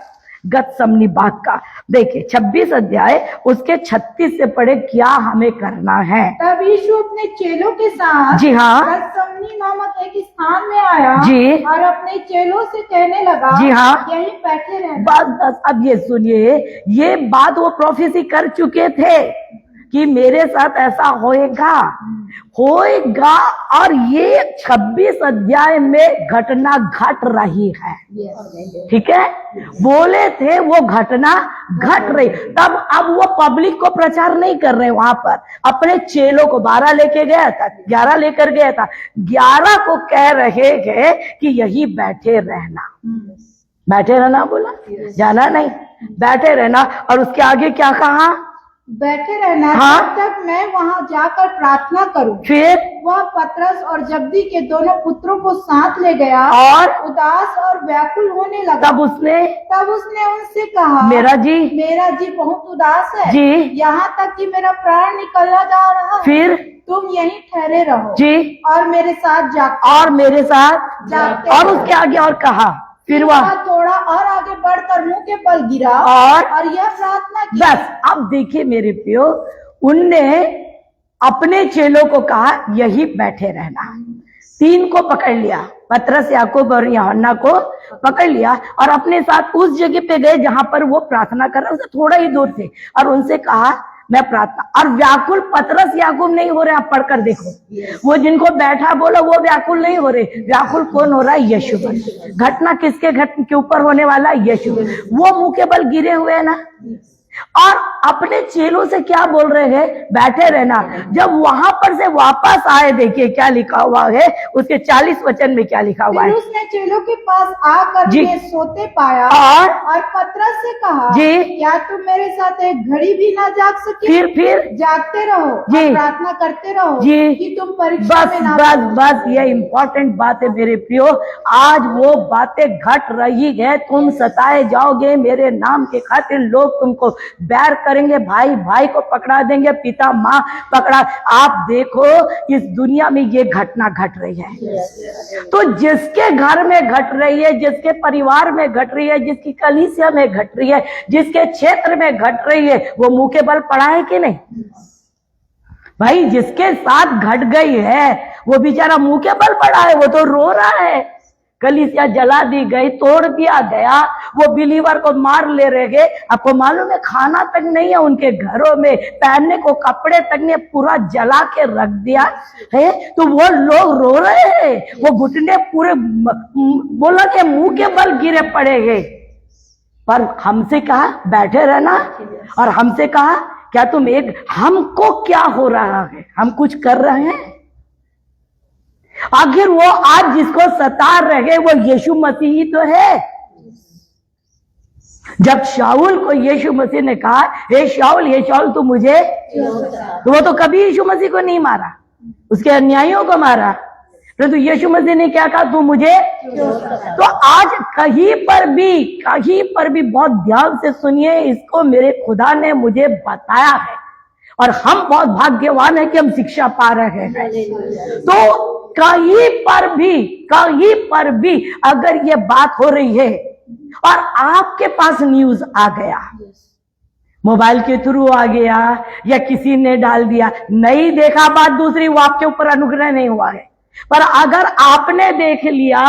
गतसमनी बाग का। देखिए 26 अध्याय उसके 36 से पढ़े, क्या हमें करना है। तब यीशु अपने चेलों के साथ जी हाँ, गतसमनी नामक एक स्थान में आया जी, और अपने चेलों से कहने लगा, जी हाँ, यहीं बैठे रहना। बस अब ये सुनिए, ये बात वो प्रोफेसी कर चुके थे कि मेरे साथ ऐसा होएगा और ये 26 अध्याय में घटना घट रही है। ठीक है, बोले थे वो घटना घट रही। तब अब वो पब्लिक को प्रचार नहीं कर रहे, वहां पर अपने चेलों को 12 लेके गया था, 11 लेकर गया था, 11 को कह रहे हैं कि यही बैठे रहना। बैठे रहना बोला, जाना नहीं, बैठे रहना। और उसके आगे क्या कहा? बैठे रहना हाँ? जब तक मैं वहां जाकर प्रार्थना करूं। फिर वह पतरस और जब्दी के दोनों पुत्रों को साथ ले गया और उदास और व्याकुल होने लगा। तब उसने उनसे कहा, मेरा जी बहुत उदास है जी, यहाँ तक कि मेरा प्राण निकलना जा रहा है। फिर तुम यहीं ठहरे रहो जी, और मेरे साथ जागते। और उसके आगे और कहा, फिर वह थोड़ा और आगे बढ़कर मुंह के बल गिरा और यह प्रार्थना की। बस अब देखिए मेरे प्रियो, उनने अपने चेलों को कहा यही बैठे रहना। 3 को पकड़ लिया, पतरस, याकूब और यूहन्ना को पकड़ लिया और अपने साथ उस जगह पे गए जहां पर वो प्रार्थना कर रहे, उससे थोड़ा ही दूर थे, और उनसे कहा मैं प्रार्थना। और व्याकुल पतरस याकूब नहीं हो रहे, आप पढ़कर देखो, वो जिनको बैठा बोला वो व्याकुल नहीं हो रहे। व्याकुल कौन हो रहा है? यीशु मसीह। घटना के ऊपर होने वाला? यीशु। वो मुंह के बल गिरे हुए है ना, और अपने चेलों से क्या बोल रहे हैं? बैठे रहना। जब वहां पर से वापस आए, देखिए क्या लिखा हुआ है उसके 40 वचन में, क्या लिखा हुआ है? उसने चेलों के पास आकर उन्हें सोते पाया और पतरस से कहा, जी, क्या तुम मेरे साथ एक घड़ी भी ना जाग सके? फिर जागते रहो जी, और प्रार्थना करते रहो जी, कि तुम परीक्षा में ना बस ये इम्पोर्टेंट बात है मेरे प्रियो। आज वो बातें घट रही है, तुम सताए जाओगे मेरे नाम के खातिर, लोग तुमको बैर करेंगे, भाई भाई को पकड़ा देंगे, पिता माँ पकड़ा। आप देखो इस दुनिया में ये घटना घट रही है। तो जिसके घर में घट रही है, जिसके परिवार में घट रही है, जिसकी कलीसिया में घट रही है, जिसके क्षेत्र में घट रही है, वो मुंह के बल पड़ा है कि नहीं? भाई जिसके साथ घट गई है वो बेचारा मुंह के बल पड़ा है, वो तो रो रहा है। कलीसिया जला दी गई, तोड़ दिया गया, वो बिलीवर को मार ले रहे गए। आपको मालूम है खाना तक नहीं है उनके घरों में, पहनने को कपड़े तक ने पूरा जला के रख दिया है। तो वो लोग रो रहे हैं, वो घुटने पूरे बोला के मुंह के बल गिरे पड़े गए। पर हमसे कहा बैठे रहना, और हमसे कहा क्या तुम एक, हमको क्या हो रहा है, हम कुछ कर रहे हैं? आखिर वो आज जिसको सता रहे वो यीशु मसीह ही तो है। जब शाऊल को यीशु मसीह ने कहा हे शाऊल तू मुझे, तो वो तो कभी यीशु मसीह को नहीं मारा, उसके अन्यायियों को मारा। परंतु यीशु मसीह ने क्या कहा, तू मुझे। तो आज कहीं पर भी बहुत ध्यान से सुनिए, इसको मेरे खुदा ने मुझे बताया है और हम बहुत भाग्यवान हैं कि हम शिक्षा पा रहे हैं। तो कहीं पर भी अगर ये बात हो रही है और आपके पास न्यूज आ गया, मोबाइल के थ्रू आ गया या किसी ने डाल दिया, नहीं देखा बात दूसरी, वो आपके ऊपर अनुग्रह नहीं हुआ है। पर अगर आपने देख लिया,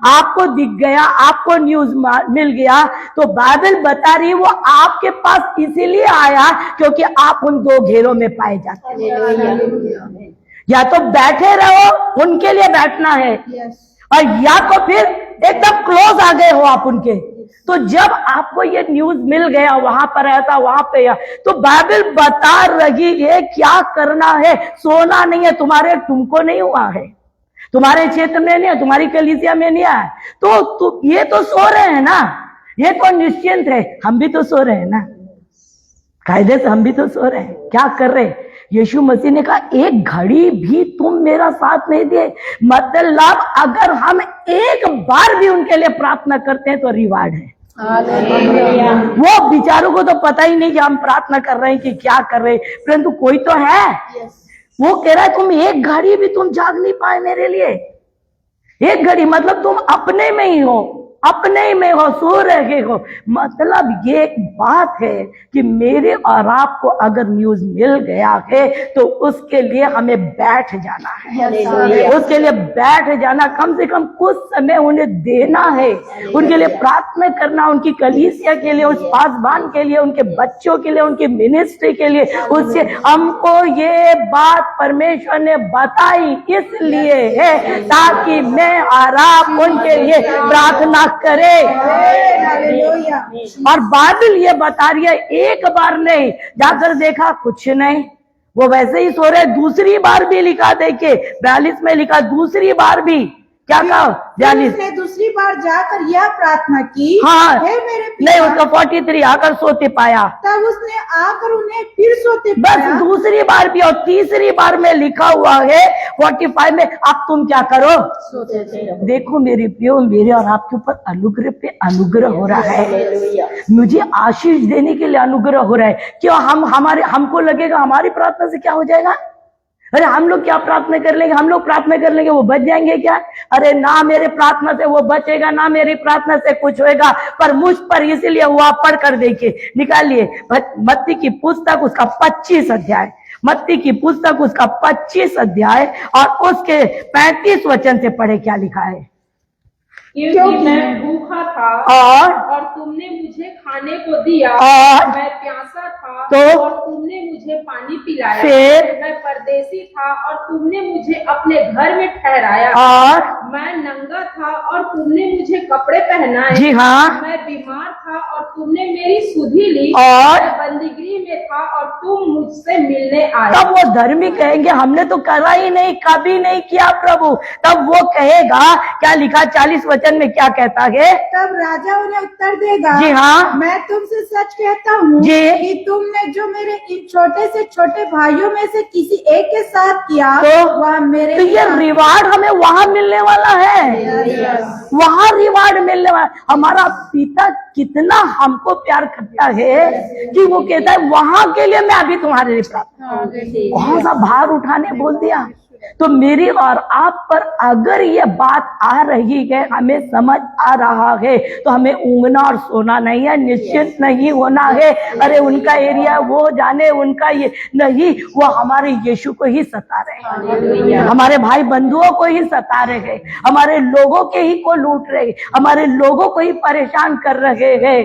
आपको दिख गया, आपको न्यूज मिल गया, तो बाइबल बता रही है वो आपके पास इसीलिए आया क्योंकि आप उन दो घेरों में पाए जाते हैं। या तो बैठे रहो, उनके लिए बैठना है, और या तो फिर एकदम क्लोज आ गए हो आप उनके। तो जब आपको ये न्यूज मिल गया वहां पर ऐसा, वहां पे या, तो बाइबल बता रही है क्या करना है। सोना नहीं है, तुमको नहीं हुआ है, तुम्हारे क्षेत्र में नहीं है, तुम्हारी कलीसिया में नहीं है, तो ये तो सो रहे हैं ना, ये तो निश्चिंत है। हम भी तो सो रहे हैं ना, कायदे से हम भी तो सो रहे हैं। क्या कर रहे हैं? यीशु मसीह ने कहा एक घड़ी भी तुम मेरा साथ नहीं दिए। मतलब अगर हम एक बार भी उनके लिए प्रार्थना करते हैं तो रिवार्ड है। वो बेचारों को तो पता ही नहीं कि हम प्रार्थना कर रहे हैं कि क्या कर रहे हैं, परंतु कोई तो है। वो कह रहा है तुम एक घड़ी भी तुम जाग नहीं पाए मेरे लिए। एक घड़ी मतलब तुम अपने में ही हो, सो रहे हो। मतलब ये एक बात है कि मेरे और आपको अगर न्यूज मिल गया है तो उसके लिए हमें बैठ जाना है, उसके लिए बैठ जाना, कम से कम कुछ समय उन्हें देना है, उनके लिए प्रार्थना करना, उनकी कलीसिया के लिए, उस पासवान के लिए, उनके बच्चों के लिए, उनकी मिनिस्ट्री के लिए। उससे हमको ये बात परमेश्वर ने बताई इसलिए है ताकि मैं और आप उनके लिए प्रार्थना करे। और बाइबल ये बता रही है एक बार नहीं, जाकर देखा कुछ नहीं, वो वैसे ही सो रहे। दूसरी बार भी लिखा, देखिए 42 में लिखा, दूसरी बार भी क्या कहा, 42 उसने दूसरी बार जाकर यह प्रार्थना की, हाँ हे मेरे पिता, नहीं उसका 43 आकर सोते पाया, तब उसने आकर उन्हें फिर सोते बस पाया। दूसरी बार भी। और तीसरी बार में लिखा हुआ है 45 में, अब तुम क्या करो, देखो मेरे प्रियो, मेरे और आपके ऊपर अनुग्रह पे अनुग्रह हो रहा है, मुझे आशीष देने के लिए अनुग्रह हो रहा है। क्यों हमको लगेगा हमारी प्रार्थना से क्या हो जाएगा, अरे हम लोग क्या प्रार्थना कर लेंगे, हम लोग प्रार्थना कर लेंगे वो बच जाएंगे क्या? अरे ना मेरे प्रार्थना से वो बचेगा, ना मेरी प्रार्थना से कुछ होएगा, पर मुझ पर इसलिए हुआ। पढ़ कर देखिए, निकालिए मत्ती की पुस्तक उसका 25 अध्याय, मत्ती की पुस्तक उसका 25 अध्याय और उसके 35 वचन से पढ़े क्या लिखा है। क्योंकि मैं भूखा था और तुमने मुझे खाने को दिया, और मैं प्यासा था तो और तुमने मुझे पानी पिलाया, फिर मैं परदेसी था और तुमने मुझे अपने घर में ठहराया, और मैं नंगा था और तुमने मुझे कपड़े पहनाए, जी हाँ, मैं बीमार था और तुमने मेरी सुधि ली, और मैं बंदीगृह में था और तुम मुझसे मिलने आए। तब वो धर्मी कहेंगे हमने तो करा ही नहीं, कभी नहीं किया प्रभु। तब वो कहेगा, क्या लिखा 40 वचन में क्या कहता है, तब राजा उन्हें उत्तर देगा, जी हाँ, मैं तुमसे सच कहता हूँ जी, कि तुमने जो मेरे इन छोटे से छोटे भाइयों में से किसी एक के साथ किया वह मेरे तो ये रिवार्ड हमें वहां मिलने वाला है, वहां रिवार्ड मिलने वाला। हमारा पिता कितना हमको प्यार करता है कि वो कहता है वहां के लिए मैं अभी तुम्हारे लिए प्रार्थना, कौन सा भार उठाने बोल दिया। तो मेरी और आप पर अगर ये बात आ रही है, हमें समझ आ रहा है, तो हमें ऊँघना और सोना नहीं है, निश्चिंत नहीं होना है। अरे उनका एरिया वो जाने, उनका ये नहीं, वो हमारे यीशु को ही सता रहे हैं, हमारे भाई बंधुओं को ही सता रहे हैं, हमारे लोगों के ही को लूट रहे हैं, हमारे लोगों को ही परेशान कर रहे हैं।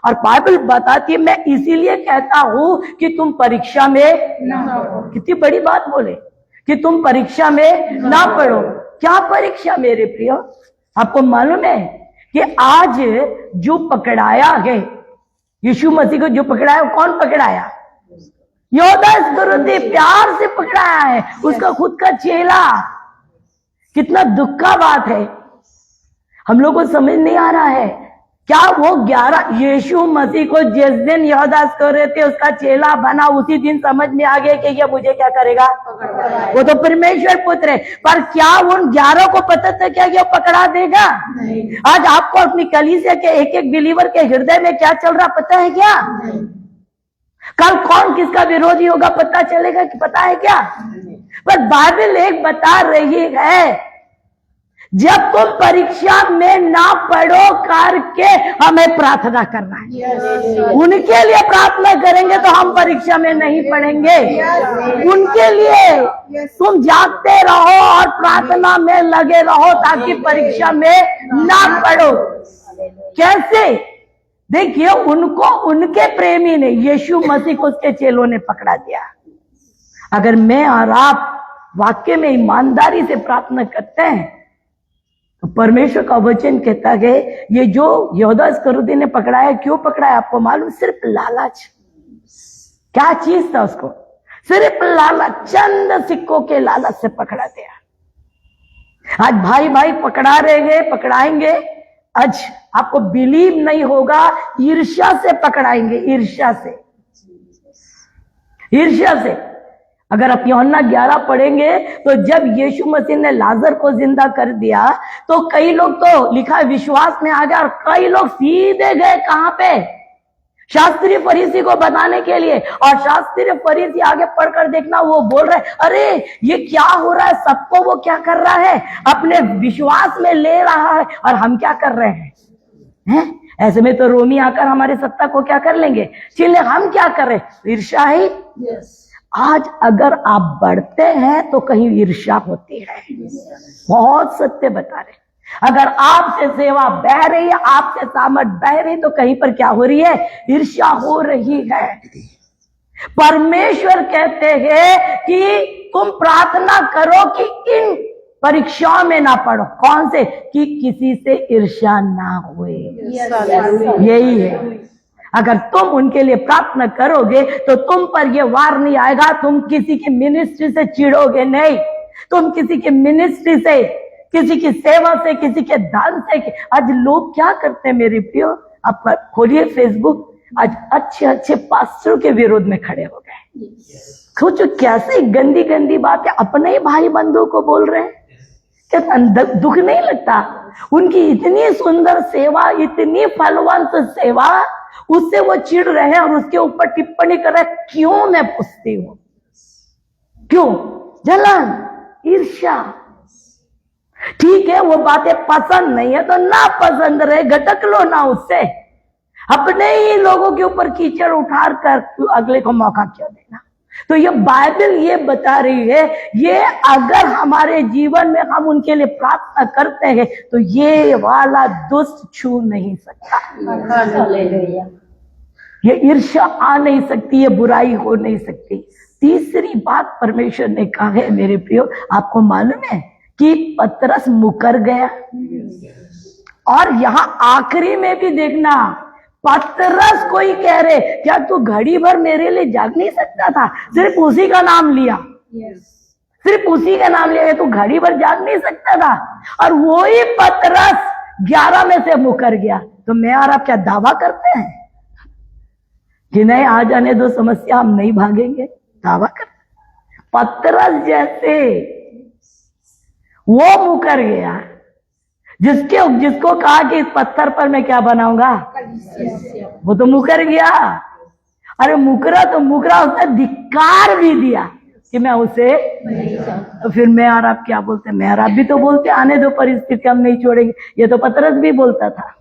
और बाइबल बताती है, मैं इसीलिए कहता हूं कि तुम परीक्षा में ना पढ़ो। कितनी बड़ी बात बोले कि तुम परीक्षा में ना पढ़ो। क्या परीक्षा मेरे प्रियो? आपको मालूम है कि आज जो पकड़ाया है यीशु मसीह को, जो पकड़ाया कौन पकड़ाया? यहूदा इस्करियोती प्यार से पकड़ाया है, उसका खुद का चेला। कितना दुख का बात है, हम लोग को समझ नहीं आ रहा है। क्या वो 11 यीशु मसीह को जिस दिन यहूदा इस्करियोती उसका चेला बना, उसी दिन समझ में आ गया कि ये मुझे क्या करेगा? वो तो परमेश्वर पुत्र है, पर क्या उन 11 को पता था क्या ये पकड़ा देगा? आज आपको अपनी कलीसिया के एक एक बिलीवर के हृदय में क्या चल रहा पता है क्या? कल कौन किसका विरोधी होगा पता चलेगा कि पता है क्या? पर बाइबल एक बता रही है, जब तुम परीक्षा में ना पढ़ो करके हमें प्रार्थना करना है। उनके लिए प्रार्थना करेंगे तो हम परीक्षा में नहीं पढ़ेंगे। उनके लिए तुम जागते रहो और प्रार्थना में लगे रहो ताकि परीक्षा में ना पढ़ो। कैसे? देखिए, उनको उनके प्रेमी ने, यीशु मसीह को उसके चेलों ने पकड़ा दिया। अगर मैं और आप वाक्य में ईमानदारी से प्रार्थना करते हैं तो परमेश्वर का वचन कहता है ये जो यहूदा इस्करियोती ने पकड़ाया, क्यों पकड़ाया आपको मालूम? सिर्फ लालच। क्या चीज था उसको? सिर्फ लालच, चंद सिक्कों के लालच से पकड़ा दिया। आज भाई भाई पकड़ा रहेंगे, पकड़ाएंगे। आज आपको बिलीव नहीं होगा, ईर्ष्या से पकड़ाएंगे, ईर्ष्या से, ईर्ष्या से। अगर आप यूहन्ना 11 पढ़ेंगे तो जब यीशु मसीह ने लाजर को जिंदा कर दिया तो कई लोग, तो लिखा विश्वास में आ गया, और कई लोग सीधे गए कहां पे? शास्त्री फरीसी को बताने के लिए। और शास्त्री फरीसी आगे पढ़कर देखना, वो बोल रहे अरे ये क्या हो रहा है? सबको वो क्या कर रहा है? अपने विश्वास में ले रहा है, और हम क्या कर रहे हैं? ऐसे में तो रोमी आकर हमारी सत्ता को क्या कर लेंगे? छीन ले। हम क्या कर रहे हैं? ईर्ष्या ही। आज अगर आप बढ़ते हैं तो कहीं ईर्ष्या होती है। बहुत सत्य बता रहे। अगर आपसे सेवा बह रही है, आपसे सामर्थ बह रही, तो कहीं पर क्या हो रही है? ईर्ष्या हो रही है। परमेश्वर कहते हैं कि तुम प्रार्थना करो कि इन परीक्षाओं में ना पढ़ो। कौन से? कि किसी से ईर्ष्या ना होए। यही है। अगर तुम उनके लिए प्रार्थना करोगे तो तुम पर ये वार नहीं आएगा। तुम किसी की मिनिस्ट्री से चिढ़ोगे नहीं, तुम किसी की मिनिस्ट्री से, किसी की सेवा से, किसी के दान से। आज लोग क्या करते हैं मेरे प्रियो? आप खोलिए फेसबुक, आज अच्छे अच्छे पास्टरों के विरोध में खड़े हो गए। सोचो कैसे गंदी गंदी बातें अपने ही भाई बंधु को बोल रहे हैं। क्या दुख नहीं लगता? उनकी इतनी सुंदर सेवा, इतनी फलवंत सेवा, उससे वो चिढ़ रहे हैं और उसके ऊपर टिप्पणी कर रहे हैं। क्यों? मैं पूछती हूं, क्यों? जलन, ईर्ष्या। ठीक है, वो बातें पसंद नहीं है तो ना पसंद रहे, घटक लो ना उससे। अपने ही लोगों के ऊपर कीचड़ उठार कर अगले को मौका क्यों देना? तो ये बाइबल ये बता रही है, ये अगर हमारे जीवन में हम उनके लिए प्रार्थना करते हैं तो ये वाला दुष्ट छू नहीं सकता, ये ईर्ष्या आ नहीं सकती, ये बुराई हो नहीं सकती। तीसरी बात परमेश्वर ने कहा है मेरे प्रियो, आपको मालूम है कि पतरस मुकर गया। और यहां आखिरी में भी देखना, पतरस को ही कह रहे क्या तू घड़ी भर मेरे लिए जाग नहीं सकता था? सिर्फ उसी का नाम लिया, सिर्फ उसी का नाम लिया, तू घड़ी भर जाग नहीं सकता था? और वो ही पतरस 11 में से मुकर गया। तो मैं और आप क्या दावा करते हैं कि नहीं आ जाने दो समस्या, हम नहीं भागेंगे? दावा करते। पतरस जैसे वो मुकर गया, जिसको कहा कि इस पत्थर पर मैं क्या बनाऊंगा, वो तो मुकर गया। अरे मुकरा तो मुकरा, उसने धिक्कार भी दिया कि मैं उसे तो फिर मैं और आप क्या बोलते, मैं और आप भी तो बोलते आने दो परिस्थिति, हम नहीं छोड़ेंगे। ये तो पतरस भी बोलता था।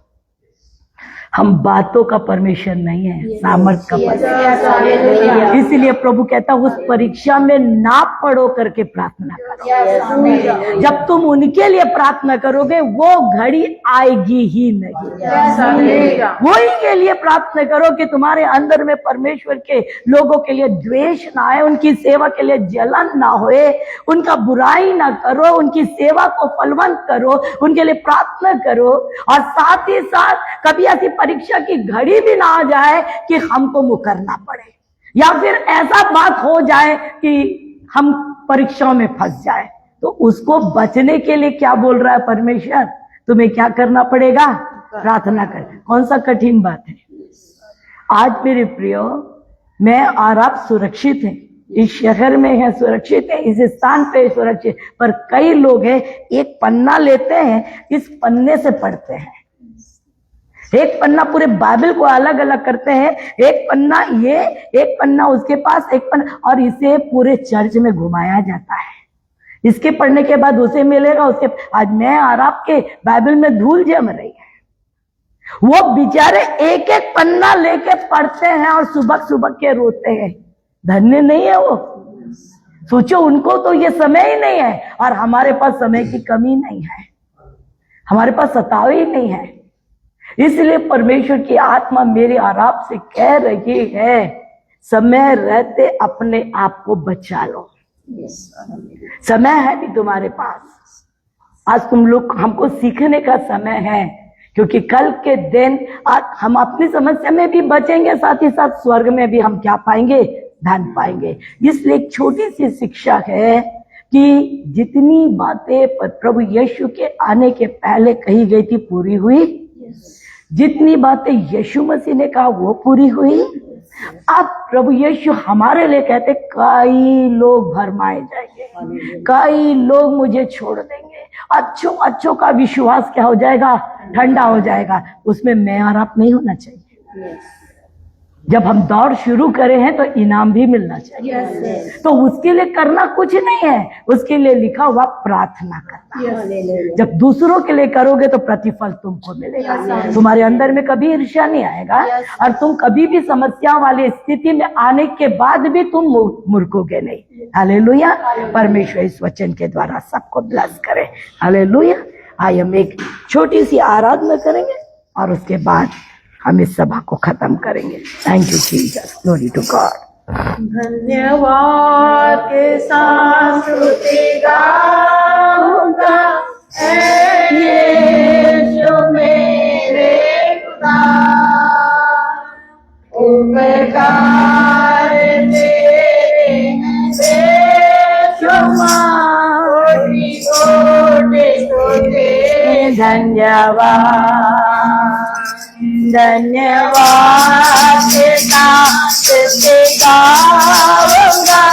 हम बातों का परमेश्वर नहीं है, सामर्थ का परमेश्वर। इसलिए प्रभु कहता उस परीक्षा में ना पड़ो करके प्रार्थना करो। जब तुम उनके लिए प्रार्थना करोगे वो घड़ी आएगी ही नहीं। वही के लिए प्रार्थना करो कि तुम्हारे अंदर में परमेश्वर के लोगों के लिए द्वेष ना आए, उनकी सेवा के लिए जलन ना होए, उनका बुराई ना करो, उनकी सेवा को फलवंत करो, उनके लिए प्रार्थना करो। और साथ ही साथ कभी ऐसी परीक्षा की घड़ी भी ना आ जाए कि हमको मुकरना पड़े, या फिर ऐसा बात हो जाए कि हम परीक्षाओं में फंस जाए। तो उसको बचने के लिए क्या बोल रहा है परमेश्वर, तुम्हें क्या करना पड़ेगा, प्रार्थना कर। कौन सा कठिन बात है। आज मेरे प्रियो, मैं और आप सुरक्षित हैं, इस शहर में है सुरक्षित है, इस स्थान पे सुरक्षित, पर कई लोग हैं एक पन्ना लेते हैं, इस पन्ने से पढ़ते हैं। एक पन्ना पूरे बाइबल को अलग अलग करते हैं, एक पन्ना ये, एक पन्ना उसके पास, एक पन्ना, और इसे पूरे चर्च में घुमाया जाता है। इसके पढ़ने के बाद उसे मिलेगा, उसके। आज मैं और आपके बाइबल में धूल जम रही है। वो बेचारे एक एक पन्ना लेके पढ़ते हैं और सुबह सुबह के रोते हैं। धन्य नहीं है वो। सोचो, उनको तो ये समय ही नहीं है, और हमारे पास समय की कमी नहीं है, हमारे पास सताव ही नहीं है। इसलिए परमेश्वर की आत्मा मेरे और आप से कह रही है, समय रहते अपने आप को बचा लो। समय है भी तुम्हारे पास। आज तुम लोग, हमको सीखने का समय है, क्योंकि कल के दिन हम अपनी समस्या में भी बचेंगे, साथ ही साथ स्वर्ग में भी हम क्या पाएंगे, धन पाएंगे। इसलिए एक छोटी सी शिक्षा है कि जितनी बातें प्रभु यीशु के आने के पहले कही गई थी पूरी हुई, जितनी बातें यीशु मसीह ने कहा वो पूरी हुई। अब प्रभु यीशु हमारे लिए कहते, कई लोग भरमाए जाएंगे, कई लोग मुझे छोड़ देंगे, अच्छों का विश्वास क्या हो जाएगा, ठंडा हो जाएगा। उसमें मैं और आप नहीं होना चाहिए। जब हम दौड़ शुरू करें हैं तो इनाम भी मिलना चाहिए। तो उसके लिए करना कुछ नहीं है, उसके लिए लिखा हुआ प्रार्थना करना। जब दूसरों के लिए करोगे तो प्रतिफल तुमको मिलेगा। तुम्हारे अंदर में कभी ईर्ष्या नहीं आएगा, और तुम कभी भी समस्या वाली स्थिति में आने के बाद भी तुम मुर्कोगे नहीं। हालेलुया। परमेश्वर इस वचन के द्वारा सबको ब्लेस करे। हालेलुया। आइए हम एक छोटी सी आराधना करेंगे और उसके बाद हम इस सभा को खत्म करेंगे। Thank you Jesus, glory to God. धन्यवाद के साथ स्तुति गाऊंगा, यीशु मेरे खुदा, उपकार तेरे बेशुमार, धन्यवाद, धन्यवाद के साथ गाऊंगा,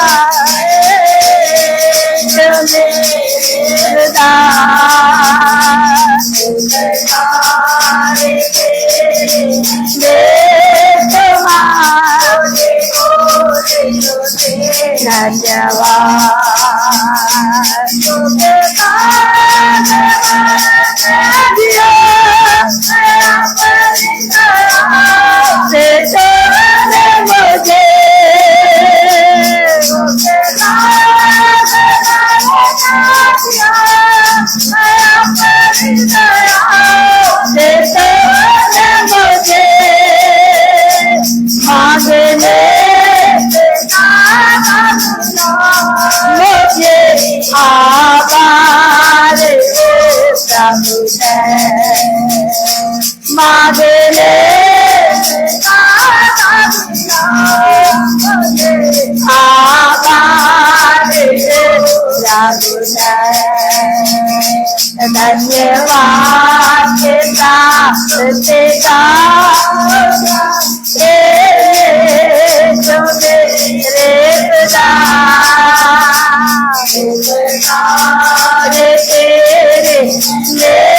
धन्यवाद के साथ गाऊंगा, यीशु मेरे खुदा, किनारे तेरे सेवा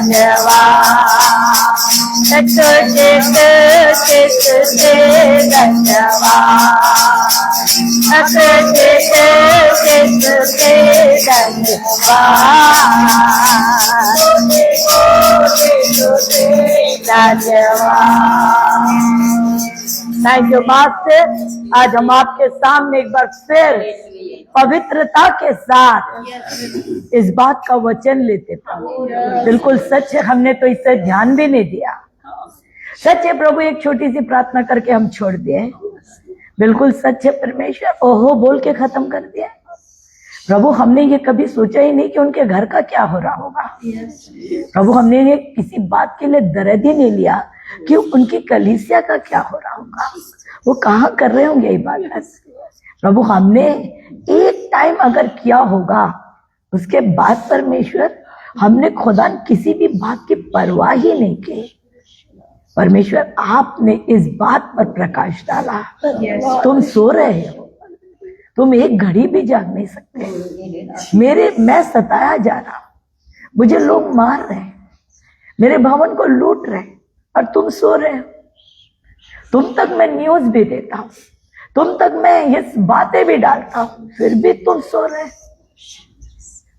धन्यवाद जो मेरे थैंक यू मास्टर। आज हम आपके सामने एक बार फिर पवित्रता के साथ इस बात का वचन लेते थे। बिल्कुल सच है, हमने तो इसे ध्यान भी नहीं दिया। सच है प्रभु, एक छोटी सी प्रार्थना करके हम छोड़ दिए। बिल्कुल सच है परमेश्वर, ओहो बोल के खत्म कर दिया। प्रभु हमने ये कभी सोचा ही नहीं कि उनके घर का क्या हो रहा होगा। प्रभु हमने ये किसी बात के लिए दर्द ही नहीं लिया कि उनकी कलीसिया का क्या हो रहा होगा, वो कहाँ कर रहे होंगे इबादत। प्रभु हमने एक टाइम अगर किया होगा, उसके बाद परमेश्वर हमने खुदा किसी भी बात की परवाह ही नहीं की। परमेश्वर आपने इस बात पर प्रकाश डाला। तुम सो रहे हो, तुम एक घड़ी भी जाग नहीं सकते। मैं सताया जा रहा हूं, मुझे लोग मार रहे हैं, मेरे भवन को लूट रहे हैं, और तुम सो रहे हो। तुम तक मैं न्यूज भी देता हूं, तुम तक मैं ये बातें भी डालता हूं, फिर भी तुम सो रहे।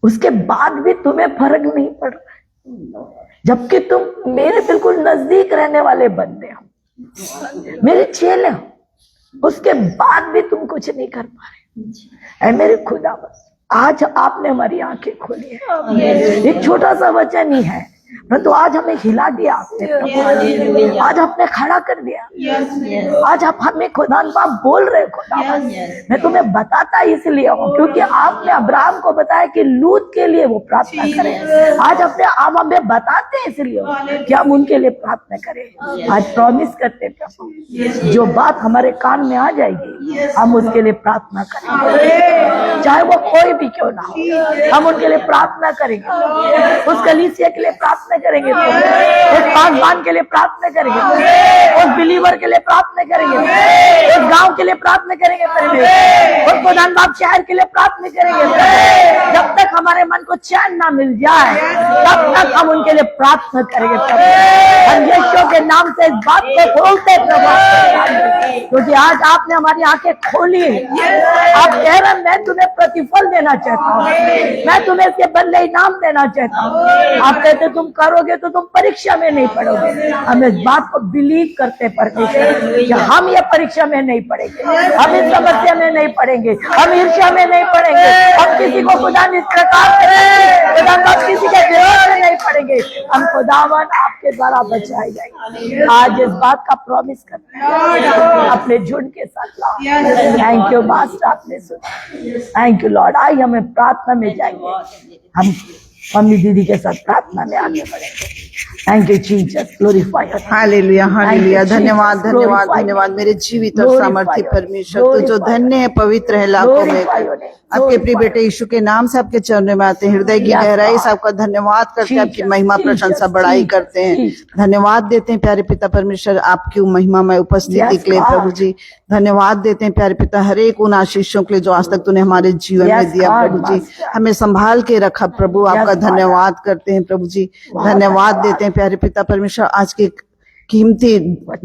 उसके बाद भी तुम्हें फर्क नहीं पड़ रहा, जबकि तुम मेरे बिल्कुल नजदीक रहने वाले बंदे हो, मेरे चेले हो, उसके बाद भी तुम कुछ नहीं कर पा रहे। ऐ मेरे खुदा, बस आज आपने हमारी आंखें खोली है। एक छोटा सा वचन ही है, परंतु आज हमें हिला दिया आपने, आज आपने खड़ा कर दिया। आज आप हमें खुदान बाप बोल रहे खुदा। मैं तुम्हें बताता इसलिए हूँ क्योंकि आपने अब्राहम को बताया कि लूत के लिए वो प्रार्थना करें। आज अपने आप हमें बताते हैं इसलिए कि हम उनके लिए प्रार्थना करें। आज प्रॉमिस करते प्रभु, जो बात हमारे कान में आ जाएगी हम उसके लिए प्रार्थना करेंगे, चाहे वो कोई भी क्यों ना हो। हम उनके लिए प्रार्थना करेंगे, उस कलीसिया के लिए प्रार्थना करेंगे, उस पासवान के लिए प्रार्थना करेंगे, उस बिलीवर के लिए प्रार्थना करेंगे, उस गांव के लिए प्रार्थना करेंगे, उस प्रधान बाप शहर के लिए प्रार्थना करेंगे। जब तक हमारे मन को चैन ना मिल जाए तब तक हम उनके लिए प्रार्थना करेंगे। हम यीशु के नाम से इस बात को बोलते प्रभु, क्योंकि आज आपने हमारी आंखें खोली है। आप कह रहे हैं मैं तुम्हें प्रतिफल देना चाहता हूँ, मैं तुम्हें इसके बदले इनाम देना चाहता हूँ। आप कहते तुम करोगे तो तुम परीक्षा में नहीं पढ़ोगे। हम इस बात को बिलीव करते परमेश्वर, हम ये परीक्षा में नहीं पढ़ेंगे, हम इस समस्या में नहीं पढ़ेंगे, हम ईर्ष्या में नहीं पढ़ेंगे, हम किसी को खुदा इस प्रकार से किसी के विरोध में नहीं पढ़ेंगे। हम खुदावन आपके द्वारा बचाए जाएंगे। आज इस बात का प्रॉमिस करते हैं अपने झुंड के साथ लाओ। थैंक यू मास्टर, आपने सुना। Thank you Lord. आई हमें प्रार्थना में जाएंगे। हम मम्मी दीदी के साथ प्रार्थना में आगे बढ़ेंगे। Thank you Jesus, glorify your name. Hallelujah hallelujah. Thank you, धन्यवाद Jesus. धन्यवाद Glorify धन्यवाद your मेरे name. जीवित और Glorify सामर्थ्य your name. परमेश्वर, तू जो Glorify धन्य है, your name. पवित्र है लाखों में। Glorify your name. आपके प्रिय Glorify बेटे यीशु के नाम से आपके चरणों में आते हैं, हृदय की Yes, गहराई God. से आपका धन्यवाद करते हैं, आपकी Jesus, महिमा Jesus, प्रशंसा बढ़ाई Jesus, करते हैं, Jesus. धन्यवाद देते हैं प्यारे पिता परमेश्वर आपकी महिमा में उपस्थिति Yes, के लिए। God. प्रभु जी धन्यवाद देते हैं प्यारे पिता हर एक उन आशीषों के लिए जो आज तक तूने हमारे जीवन Yes, में दिया। God, प्रभु जी Master. हमें संभाल के रखा प्रभु, आपका Father. धन्यवाद करते हैं प्रभु जी। धन्यवाद देते हैं प्यारे पिता परमेश्वर आज के कीमती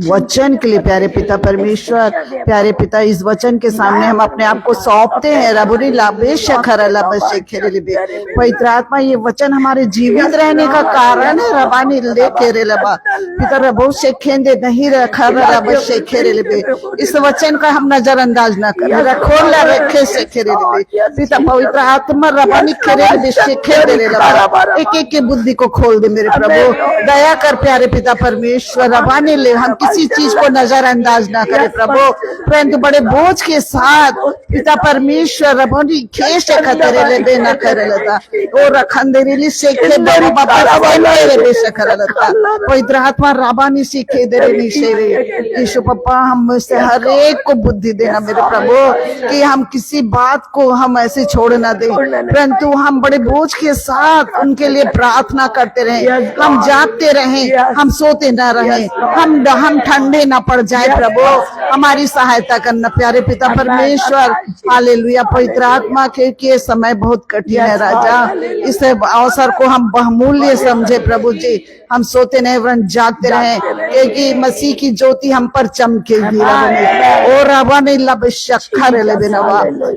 वचन के लिए। प्यारे पिता परमेश्वर, प्यारे पिता इस वचन के सामने हम अपने आप को सौंपते हैं। रबुरी लाभेश खरला बशे खेरे बे। पवित्र आत्मा ये वचन हमारे जीवित रहने का कारण है। रबानी ले खेरे लबा पिता रबो से खेंदे नहीं रखा रबा से खेरे बे। इस वचन का हम नजरअंदाज न करें। रखो ला रखे से खेरे बे पिता पवित्र आत्मा रबानी खेरे बे से खेरे लबा। एक एक की बुद्धि को खोल दे मेरे प्रभु, दया कर प्यारे पिता परमेश्वर। रबानी ले हम किसी चीज को नजरअंदाज ना करें प्रभु, परंतु बड़े बोझ के साथ पिता परमेश्वर रबानी खेश खतरे ले बे न करे लता ओ रखंदेरी से खे दे बाबा ले बे से करे लता। पवित्र आत्मा रबानी से खे दे रे से रे यीशु पापा हम से हर एक को बुद्धि देना मेरे प्रभु कि हम किसी बात को हम ऐसे छोड़ ना दें, परंतु हम बड़े बोझ के साथ उनके लिए प्रार्थना करते रहें, हम जागते रहें, हम सोते ना रहें, हम ठंडे ना पड़ जाए प्रभु, हमारी सहायता करना प्यारे पिता परमेश्वर। हालेलुया। पवित्र आत्मा के समय बहुत कठिन है राजा, इस अवसर को हम बहुमूल्य समझे प्रभु जी। हम सोते नहीं वरन जागते रहे, क्योंकि मसीह की ज्योति हम पर चमकेगी। और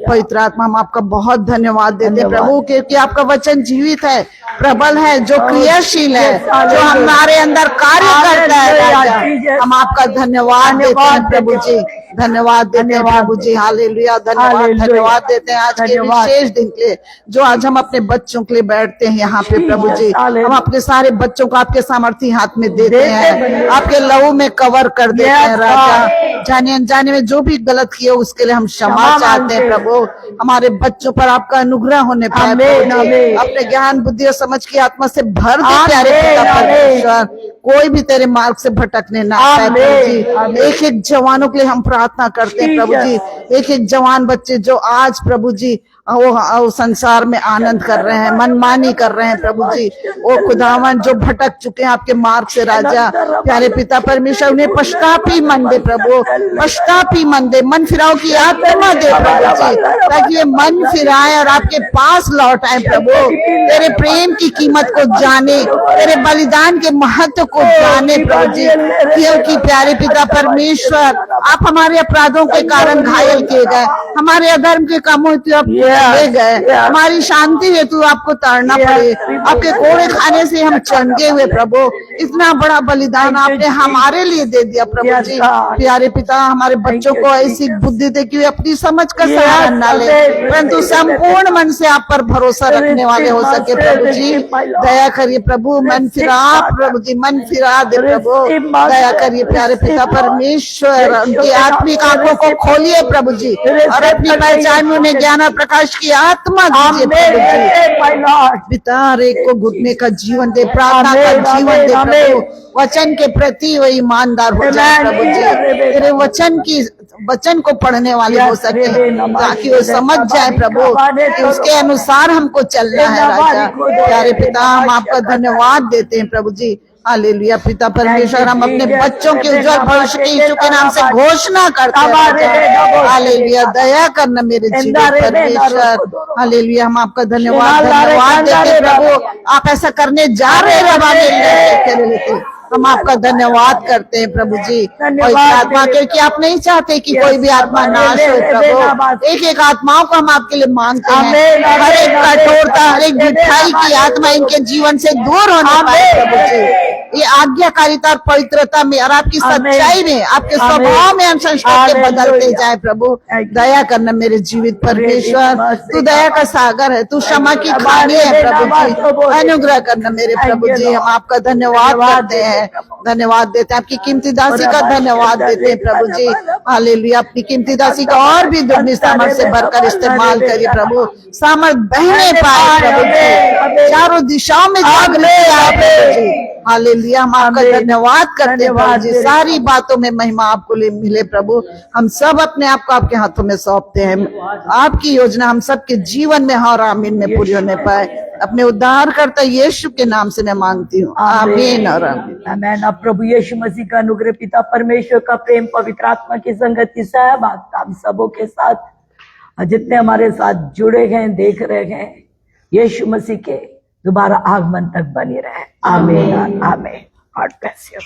पवित्र आत्मा हम आपका बहुत धन्यवाद देते हैं प्रभु, क्योंकि आपका वचन जीवित है, प्रबल है, जो क्रियाशील है, जो हमारे अंदर कार्य करता है राजा। हम आपका धन्यवाद देते हैं प्रभु जी, धन्यवाद देते हैं प्रभु जी। हालेलुया। धन्यवाद देते हैं आज के विशेष दिन के लिए, जो आज हम अपने बच्चों के लिए बैठते हैं यहाँ पे प्रभु जी। हम अपने सारे बच्चों को आपके सामर्थ्य हाथ में देते हैं, आपके लहू में कवर कर देते हैं राजा। जाने अनजाने में जो भी गलत किया उसके लिए हम क्षमा चाहते हैं प्रभु। हमारे बच्चों पर आपका अनुग्रह होने पाए, अपने ज्ञान बुद्धि और समझ की आत्मा से भर दे प्यारे पिता परमेश्वर। कोई भी तेरे मार्ग से भटकने ना पाए प्रभु जी। एक एक जवानों के लिए हम प्रार्थना करते हैं प्रभु जी, एक एक जवान बच्चे जो आज प्रभु जी वो संसार में आनंद कर रहे हैं, मनमानी कर रहे हैं प्रभु जी। वो खुदावन जो भटक चुके हैं आपके मार्ग से राजा, प्यारे पिता परमेश्वर उन्हें पश्चातापी मन दे प्रभु, पश्चातापी मन दे, मन फिराव की आत्मा दे प्रभु जी, ताकि ये मन फिराए और आपके पास लौट आए प्रभु। तेरे प्रेम की कीमत को जाने, तेरे बलिदान के महत्व को जाने प्रभु जी, क्योंकि प्यारे पिता परमेश्वर आप हमारे अपराधों के कारण घायल किए गए, हमारे अधर्म के कामों से आप ले गए, हमारी शांति हेतु आपको ताड़ना पड़े, आपके कोड़े खाने से हम चंगे हुए प्रभु। इतना बड़ा बलिदान आपने हमारे लिए दे दिया प्रभु जी। प्यारे पिता हमारे बच्चों को ऐसी बुद्धि दे कि वे अपनी समझ का सहारा न ले, परंतु संपूर्ण मन से आप पर भरोसा रखने वाले हो सके प्रभु जी। दया करिए प्रभु, मन फिरा प्रभु जी, मन फिरा दे प्रभु, दया करिए प्यारे पिता परमेश्वर। उनकी आत्मिक आंखों को खोलिए प्रभु जी, और अपनी पहचान में उन्हें ज्ञान और प्रकाश की आत्मा दीजिए प्रभु जी। पिता एक को घुटने का जीवन दे, प्रार्थना का जीवन दे प्रभु, वचन के प्रति वो ईमानदार हो जाए प्रभु जी। तेरे वचन को पढ़ने वाले हो सके, ताकि वो समझ जाए प्रभु कि उसके अनुसार हमको चलना है राजा। प्यारे पिता हम आपका धन्यवाद देते हैं प्रभु जी। हालेलुया। पिता परमेश्वर हम अपने बच्चों के उज्जवल भविष्य के यीशु के नाम से घोषणा करते हैं। हालेलुया। दया करना मेरे जीवन परमेश्वर। हालेलुया। हम आपका धन्यवाद देते हैं प्रभु, आप ऐसा करने जा रहे हैं। हम आपका धन्यवाद करते हैं प्रभु जी। कोई आत्मा क्योंकि आप नहीं चाहते कि कोई भी आत्मा नाश हो प्रभु, एक एक आत्माओं को हम आपके लिए मांगते हैं। हर एक कठोरता, हर एक मिठाई की आत्मा इनके जीवन से दूर होने पाए प्रभु जी। ये आज्ञाकारिता और पवित्रता में और आपकी आमीन। सच्चाई में, आपके आमीन। स्वभाव में हम संस्कार के बदलते हालेलुया। जाए। प्रभु Thank you। दया करना मेरे जीवित परमेश्वर, तू दया का सागर है, तू क्षमा की खानी है। प्रभु जी अनुग्रह करना मेरे प्रभु जी, हम आपका धन्यवाद करते हैं, धन्यवाद देते हैं, आपकी कीमती दासी का धन्यवाद देते हैं प्रभु जी। हालेलुया, अपनी कीमती दासी का और भी दुर्नी सामर्थ से भरकर इस्तेमाल करिए प्रभु, सामर्थ बहने पाए प्रभु जी, चारों दिशाओं में जागने आए प्रभु जी। हालेलुया, हम आपका धन्यवाद करते हैं प्रभु जी, सारी बातों में महिमा आपको मिले प्रभु। हम सब अपने आप को आपके हाथों में सौंपते हैं, आपकी योजना हम सबके जीवन में और आमीन में पूरी होने पाए। अपने उद्धारकर्ता यीशु के नाम से मैं मांगती हूँ, आमीन और आमीन। आमीन। अब प्रभु यीशु मसीह का अनुग्रह, पिता परमेश्वर का प्रेम, पवित्र आत्मा की संगति, सहभागिता हम सबों के साथ, जितने हमारे साथ जुड़े गए देख रहे हैं, यीशु मसीह के दोबारा आगमन तक बनी रहे। आमीन आमीन। God bless you.